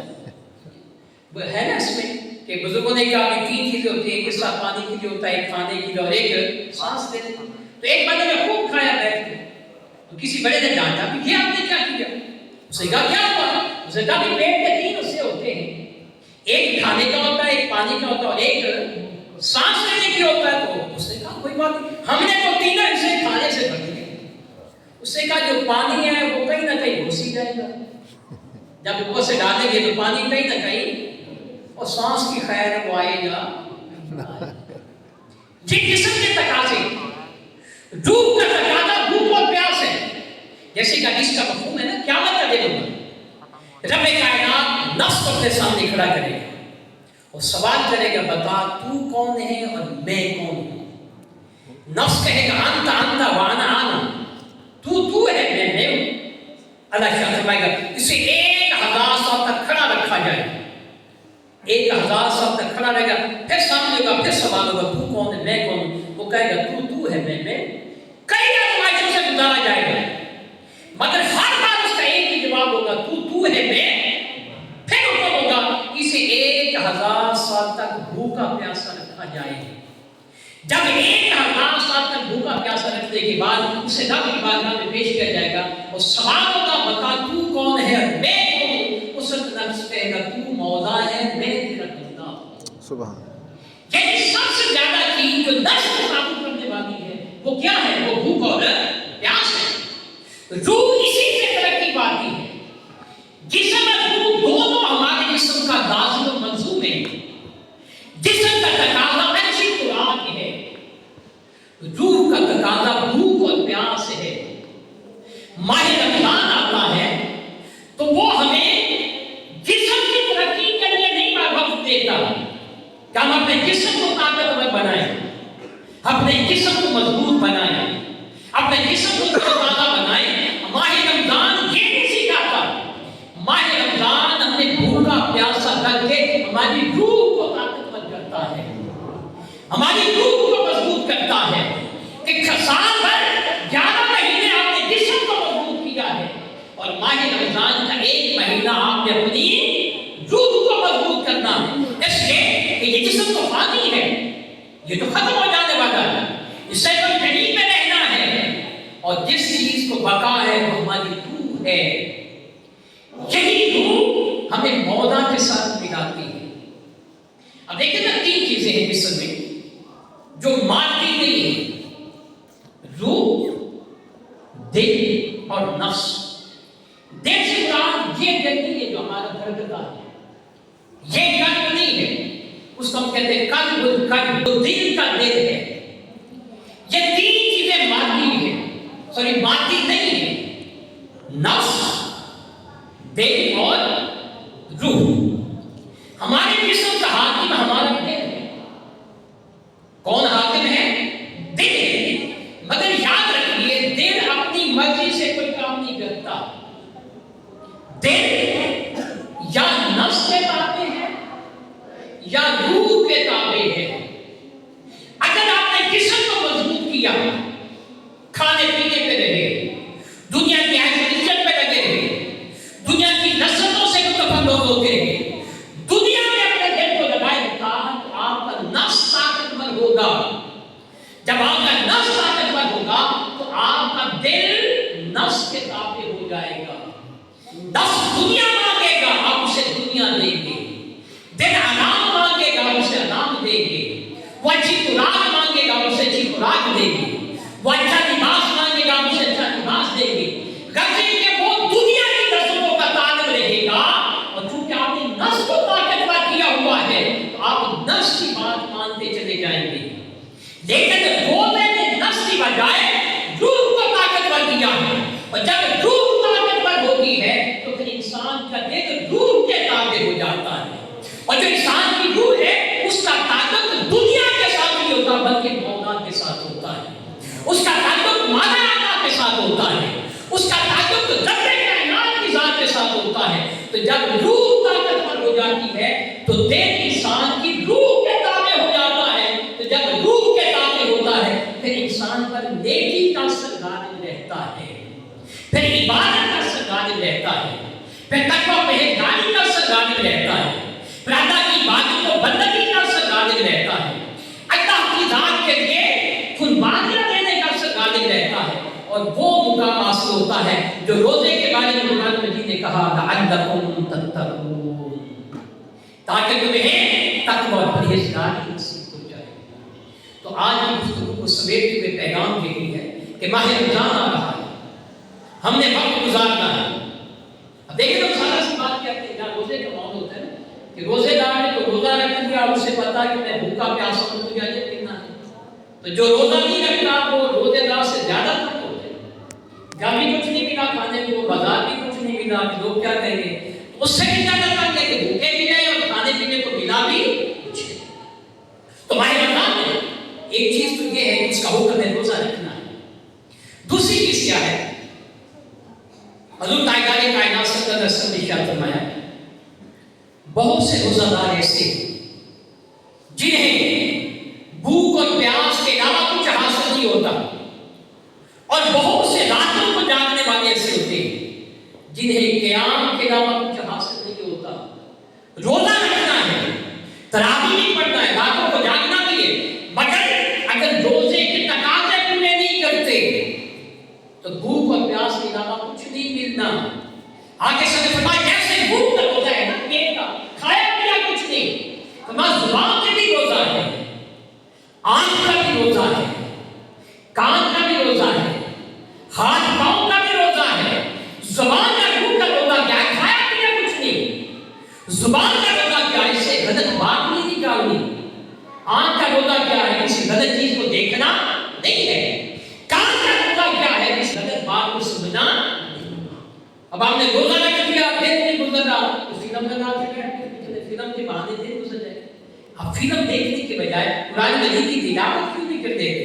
ہے نا. اس میں کہ بزرگوں نے کہا کہ 3 چیزیں ہوتی ہیں, ایک حصہ پانی کے لیے ہوتا ہے, ایک کھانے کے لیے اور ایک سانس لینے. تو ایک بندے نے خوب کھایا بیٹھ کے, تو کسی بڑے نے ڈانٹا کہ یہ آپ نے کیا کیا؟ اس نے کہا کیا ہوا؟ اس نے کہا کہ پیٹ کے 3 حصے ہوتے ہیں, ایک کھانے کا ہوتا ہے, ایک پانی کا ہوتا ہے اور ایک سانس لینے کے ہوتا ہے. تو اس نے کہا کوئی بات نہیں, ہم نے تو 3 حصے کھانے سے بھر دیے. اس نے کہا جو پانی ہے وہ کہیں نہ کہیں گھس ہی جائے گا, جب اوپر سے ڈالیں گے تو پانی کہیں نہ کہیں, اور سانس کی خیر وہ آئے گا. جن جسم کے تقاضے, روح کا تقاضا بھوک اور پیاس ہے, جیسے کہ حدیث کا مفہوم ہے نا, قیامت کا دن ہوگا, رب کائنات نفس کو اپنے سامنے کھڑا کرے گا اور سوال کرے گا بتا تو کون ہے اور میں کون ہوں. نفس کہے گا انت انت وانا انا, تو ہے میں ہوں. اللہ شاہ فرمائے گا اسے 1000 سال تک کھڑا رکھا جائے گا, 1000 سال تک کھڑا رہے گا. پھر سامنے ہوگا, پھر سوال ہوگا تو کون ہے میں کون ہوں. وہ کہے گا تو ہے میں. کئی آزمائشوں سے گزارا جائے گا مگر ہر بار اس کا ایک ہی جواب ہوگا تو ہے میں. پھر حکم ہوگا اسے 1000 سال تک بھوکا پیاسا رکھا جائے گا. جب 1000 سال تک بھوکا پیاسا رکھنے کے بعد اسے رب کی بارگاہ میں پیش کیا جائے گا اور سوال ہوگا بتا تو کون ہے اور میں کون ہوں. اس وقت نفس کہے گا تو مولا ہے, میں تیرا بندہ ہوں. سبحان. یعنی سب سے زیادہ چیز جو نفس کو قابو کرنے والی ہے وہ کیا ہے؟ وہ بھوک اور پیاس ہے. روح اسی سے ترقی پاتی ہے. جسم اور روح دونوں ہمارے جسم کا لازم و ملزوم ہے. جسم کا تقاضا اچھی خوراک ہے, روح کا تقاضا بھوک اور پیاس ہے. ماہ رمضان آتا ہے تو وہ ہمیں جسم کی ترقی کے لیے نہیں وقت دیتا کہ ہم اپنے جسم کو طاقتور بنائیں, اپنے جسم کو مضبوط بنائیں, اپنے جسم کو تازہ بنائیں. ماہ رمضان یہ نہیں سکھاتا. ماہ رمضان ہمیں بھوکا پیاسا کر کے ہماری روح کو طاقتور کرتا ہے, ہماری روح کو مضبوط کرتا ہے. کہ سال بھر 11 مہینے آپ نے جسم کو مضبوط کیا ہے اور ماہ رمضان کا 1 مہینہ آپ نے اپنی روح کو مضبوط کرنا ہے. اس لیے کہ یہ جسم تو فانی ہے, یہ تو ختم ہو جانے والا ہے, اس سے تو جدید میں رہنا ہے, اور جس چیز کو بقا ہے وہ ہماری روح ہے. یہی روح ہمیں مولا کے ساتھ ملاتی ہے. اب دیکھیں نا 3 چیزیں ہیں جسم میں جو مادی نہیں ہے, روح, دل اور نفس. دل سے مراد یہ دل نہیں ہے جو ہمارا دھڑکتا ہے, یہ قلب نہیں ہے, اس کو ہم کہتے ہیں قلب, دل کا دل ہے. یہ 3 چیزیں مادی ہیں, مادی نہیں ہے, نفس, دل اور روح. ہمارے جسم کا حاکم ہمارا دل ہے. کون حاکم ہے؟ دل ہے. مگر یاد رکھیے دل اپنی مرضی سے کوئی کام نہیں کرتا. دل یا نفس کے تابع ہے یا روح کے تابع ہے. اگر آپ نے جسم کو مضبوط کیا, کھانے پینے پہ رہے, دنیا کی حیثیت پہ لگے رہے, دنیا کی لذتوں سے متفرغ ہو کے دنیا میں اپنے دل کو لگائے رکھا, تو آپ کا نفس طاقتور ہوگا. جب آپ کا نفس طاقتور ہوگا تو آپ کا دل نفس کے تابع ہو جائے گا. نفس دنیا مانگے گا, آپ اسے دنیا دیں گے. دل آرام مانگے گا, اسے آرام دیں گے. وہ اچھی خوراک مانگے گا, اسے اچھی خوراک دیں گے. وہ اچھا لباس مانگے گا, اسے اچھا لباس دیں گے. غرض یہ کہ وہ دنیا کی لذتوں کا طالب رہے گا, اور چونکہ آپ نے نفس کو طاقتور کیا ہوا ہے تو آپ نفس کی بات مانتے چلے جائیں گے. لیکن روزے نے نفس کی بجائے روح کو طاقتور کیا ہے, اور جب روح طاقتور ہوتی ہے تو پھر انسان کا دل روح کے تابع ہو جاتا ہے. اور جو انسان کی روح ہے اس کا تعلق دنیا کے ساتھ نہیں ہوتا بلکہ مولا کے ساتھ ہوتا ہے. اس کا تعلق مانا اللہ کے ساتھ ہوتا ہے, اس کا تعلق رب کائنات کی ذات کے ساتھ ہوتا ہے. تو جب روح طاقتور ہو جاتی ہے تو دل انسان کی روح کے تابع ہو جاتا ہے. تو جب روح کے تابع ہوتا ہے پھر انسان پر نیکی کا اثر غالب رہتا ہے, پھر عبادت کا غالب رہتا ہے، پھر تقویٰ پرہیزگاری کا اثر غالب رہتا ہے، پھر اللہ کی عبادت و بندگی کا اثر غالب رہتا ہے، اللہ کی ذات کے لیے قربانیاں دینے کا اثر غالب رہتا ہے، اور وہ مقام حاصل ہوتا ہے جو روزے کے بارے میں قرآن مجید نے کہا لعلکم تتقون، تاکہ تمہیں تقویٰ اور پرہیزگاری نصیب ہو جائے۔ تو آج کی گفتگو کو سمیٹتے ہوئے پیغام یہی ہے کہ ماہ رمضان آ رہا ہے، ہم نے وقت گزارنا ہے۔ اب دیکھیں تو سارا سی بات کیا ہے، جہاں روزے کا معاملہ ہوتا ہے کہ روزے دار نے تو روزہ رکھ دیا اور اسے پتا ہے کہ میں بھوکا پیاسا ہوں، مجھے اجر کتنا ہے، تو جو روزہ نہیں رکھتا وہ روزے دار سے زیادہ تک ہوتے ہیں، جب بھی کچھ نہیں ملا کھانے کو، بازار بھی کچھ نہیں ملا، لوگ کیا کہیں گے، اس سے بھی زیادہ تک ہے کہ بھوکے بھی رہے اور کھانے پینے کو ملا بھی کچھ نہیں۔ تو ماہ رمضان میں ایک چیز تو یہ ہے کہ اس کا حکم ہے روزہ رکھنا ہے۔ دوسری چیز کیا ہے، حضور تاجدار کائنات صلی اللہ علیہ وسلم نے کیا فرمایا، بہت سے روزہ دار ایسے جنہیں بھوک اور پیاس کے علاوہ کچھ حاصل نہیں ہوتا، اور بہت سے راتوں کو جاگنے والے ایسے ہوتے ہیں جنہیں قیام کے علاوہ کچھ حاصل نہیں ہوتا۔ روزہ رکھنا ہے، تراویح نہیں پڑھنا ہے، راتوں کو جاگنا بھی ہے، مگر اگر روزے کے تقاضے پورے نہیں کرتے تو بھوک اور پیاس کے علاوہ کچھ نہیں ملنا۔ آگے سے فرمایا جیسے بھوک کا روزہ ہے نا، پیٹ کا کھایا پیا کچھ نہیں، فرمایا زبان کا بھی روزہ ہے، آنکھ کا بھی روزہ ہے، کان کا بھی روزہ ہے، ہاتھ پاؤں کا بھی روزہ ہے۔ زبان کا بھوک کا روزہ کیا ہے؟ کھایا پیا کچھ نہیں۔ زبان کا روزہ کیا ہے؟ اس سے غلط بات نہیں نکالنی۔ آنکھ کا روزہ کیا ہے؟ کسی غلط چیز کو دیکھنا نہیں ہے۔ کان کا روزہ کیا ہے؟ کسی غلط بات کو سننا نہیں۔ اب آپ نے روزہ رکھ دیا، دن نہیں گزرا تو فلم لگا کے بیٹھے، فلم کے بہانے دن گزر جائے۔ اب فلم دیکھنے کے بجائے قرآن مجید کی تلاوت کیوں نہیں کر دیتے،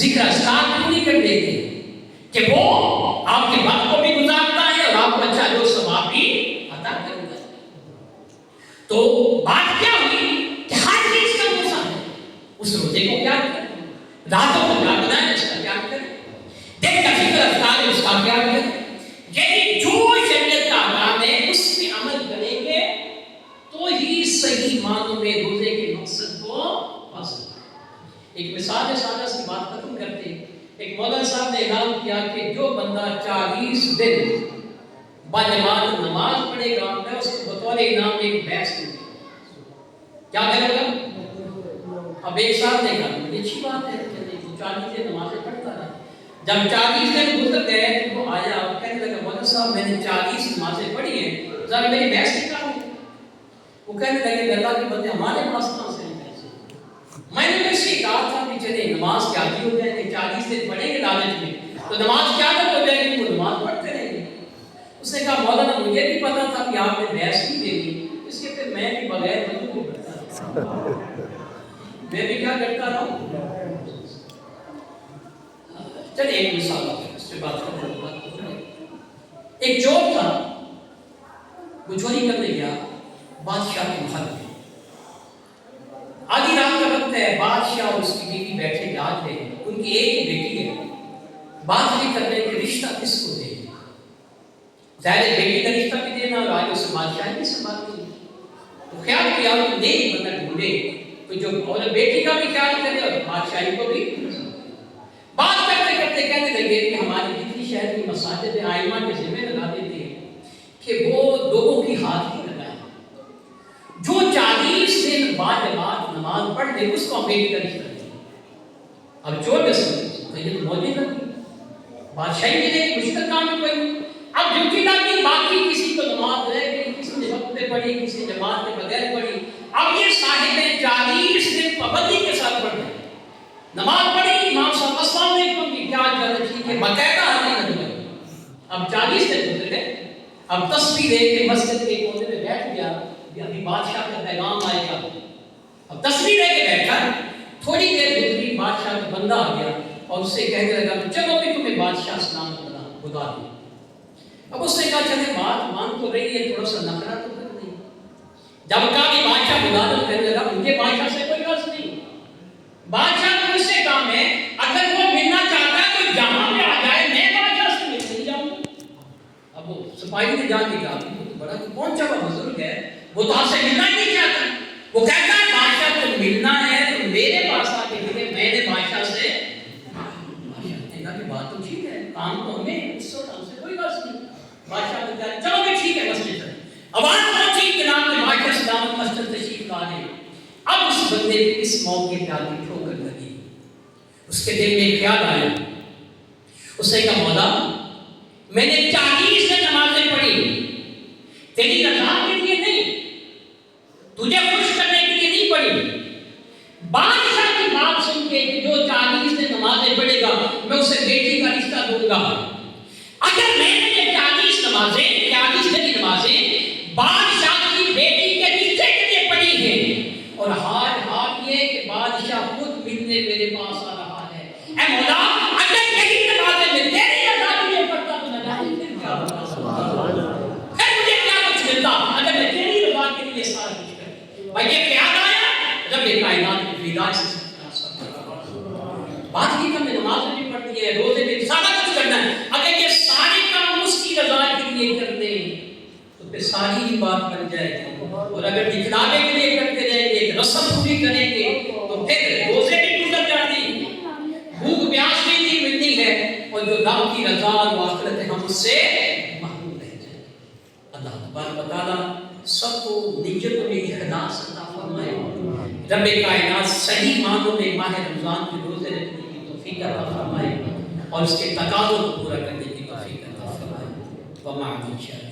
ذکر اذکار کیوں نہیں کر دیتے کہ وہ آپ کے وقت کو بھی گزارتا ہے اور آپ کو اچھا جو ثواب بھی عطا کرے گا۔ تو بات کیا ہوئی کہ ہر چیز کا روزہ ہے، اس روزے کو کیا کریں، راتوں کو جاگنا ہے اس کا کیا کریں، دن کا ذکر اذکار ہے اس کا کیا کریں، یعنی جو شریعت کا احکام ہے اس میں عمل کریں گے تو ہی صحیح معنوں میں روزے کے مقصد کو حاصل کریں۔ ایک مثال ہے، سادہ سی بات ختم کرتے ہیں۔ ایک مولانا صاحب نے اعلان کیا کہ جو بندہ 40 دن باجماعت نماز پڑھے گا میں اس کو بطور انعام ایک بھینس دوں گا۔ کیا کرے گا؟ اب ایک صاحب نے کہا بڑی اچھی بات ہے، 40 دن نمازیں پڑھتا رہا۔ جب 40 دن گزر گئے تو وہ آیا اور کہنے لگا مولانا صاحب میں نے 40 نمازیں پڑھی ہیں، ذرا میری بھینس نکالو۔ وہ کہنے لگے اللہ کے بندے ہمارے پاس کہاں سے میں نے اس سے کہا تھا کہ چلے نماز کیا ہو جائے گی، 40 دن پڑھیں گے لالچ میں تو نماز کیا ہو جائے گی، وہ نماز پڑھتے رہیں گے۔ اس نے کہا مولانا مجھے بھی پتا تھا کہ آپ نے بحث بھی دے دی، اس کے پھر میں بھی بغیر وضو کو پڑھتا رہا، میں بھی کیا کرتا رہا۔ چلے ایک مثال اس پہ بات کرتے ہیں۔ ایک چور تھا، وہ چوری کرنے گیا بادشاہ کے محل میں۔ آدھی رات کا وقت ہے، بادشاہ اور اس کی بیوی بیٹھے جاگ رہے ہیں، ان کی ایک ہی بیٹی ہے، بات بھی کر رہے کہ رشتہ کس کو دے، ظاہر بیٹی کا رشتہ بھی دینا اور آگے اسے بادشاہ بھی سنبھالنی ہے۔ تو خیال کیا کہ نیک بندہ ڈھونڈے تو جو اور بیٹی کا بھی خیال کرے اور بادشاہی کو بھی۔ بات کرتے کرتے کہنے لگے کہ ہماری جتنی شہر کی مساجد آئمہ کے ذمہ لگا دیتے ہیں کہ وہ لوگوں کی ہاتھ ہی لگائیں، جو 40 دن باجماعت نماز پڑھ دے اس کو ہم بیٹی کا رشتہ دیں۔ اب چور میں سمجھے یہ تو موجود نہیں، بادشاہی کے لیے مشکل کام ہے کوئی نہیں۔ اب ڈیوٹی لگی، باقی کسی کو نماز رہ گئی، کسی نے وقت پہ پڑھی، کسی جماعت کے بغیر پڑھی۔ اب یہ صاحب 40 دن پابندی کے ساتھ پڑھ رہے ہیں، نماز پڑھی، امام صاحب السلام علیکم کی کیا جانا چاہیے باقاعدہ حاضری لگائی۔ اب 40 دن گزر گئے، اب تسبیح لے کے مسجد کے کونے میں بیٹھ گیا کہ ابھی بادشاہ کا پیغام آئے گا۔ اب تسبیح لے کے بیٹھا، تھوڑی دیر گزری، بادشاہ کا بندہ آ گیا اور اس سے کہنے لگا چلو بھی تمہیں بادشاہ سلام خدا دے۔ اب اس نے کہا چلے بات مان تو رہی ہے، تھوڑا سا نخرا تو کر نہیں۔ جب کہا کہ بادشاہ خدا دے، کہنے لگا مجھے بادشاہ سے کوئی غرض نہیں، بادشاہ کو اس سے کام ہے اگر وہ ملنا چاہتا ہے تو جہاں پہ آ جائے، میں بادشاہ سے مل نہیں جاؤں گا۔ اب سپاہی نے جا کے کہا بڑا پہنچا ہوا بزرگ ہے، وہ تو آپ سے ملنا ہی نہیں چاہتا. وہ کہتا ہے بادشاہ کو ملنا ہے تو میرے پاس آ کے ملے، میں نے بادشاہ سے. بادشاہ نے کہا کہ بات تو ٹھیک ہے، کام تو ہمیں اس وقت ہم سے کوئی بات نہیں. بادشاہ نے کہا چلو میں ٹھیک ہے مسجد چلیں. آواز پہنچی جناب نے بادشاہ سلامت مسجد تشریف لا دے. اب اس بندے کو اس موقع پہ آ کے ٹھوکر لگی. اس کے دل میں خیال آیا، اس نے کہا مولا میں نے 40 سے نمازیں پڑھی، تیری رضا کے لیے نہیں، تجھے خوش کرنے کے لیے نہیں پڑھی. بادشاہ کی بات سن کے کہ جو 40 سے نمازیں پڑھے گا میں اسے بیٹی کا رشتہ دوں گا. اگر میں نے یہ 40 نمازیں بادشاہ کی بیٹی کے رشتے کے لیے پڑھی ہیں اور حال یہ کہ بادشاہ خود ملنے میرے پاس آ رہا ہے، اے مولا اگر یہی نمازیں میں تیری رضا کے لیے پڑھتا تو نہ جانے پھر کیا ہوتا، پھر مجھے کیا کچھ ملتا اگر میں تیری رضا کے لیے سارا کچھ کرتا. بھائی یہ خیال آیا جب یہ کائنات کی فضا سے بات کی کہ ہم نے نماز بھی پڑھنی ہے، روزے بھی سارا کچھ کرنا ہے. اگر یہ سارے کام اس کی رضا کے لیے کر دیں تو پھر ساری ہی بات بن جائے گی. اور اگر دکھلاوے کے لیے کرتے رہیں گے، ایک رسم پوری کریں گے تو پھر روزے بھی گزر جاتی، بھوک پیاس بھی نہیں ملتی ہے، اور جو رب کی رضا اور آخرت ہے ہم اس سے محروم رہ جائیں. اللہ تبارک و تعالیٰ سب کو نیتوں میں اخلاص عطا فرمائے. رب کائنات صحیح معنوں میں ماہ رمضان کے روزے رکھنے کی توفیق عطا فرمائے اور اس کے تقاضوں کو پورا کرنے کی توفیق عطا فرمائے. وما علینا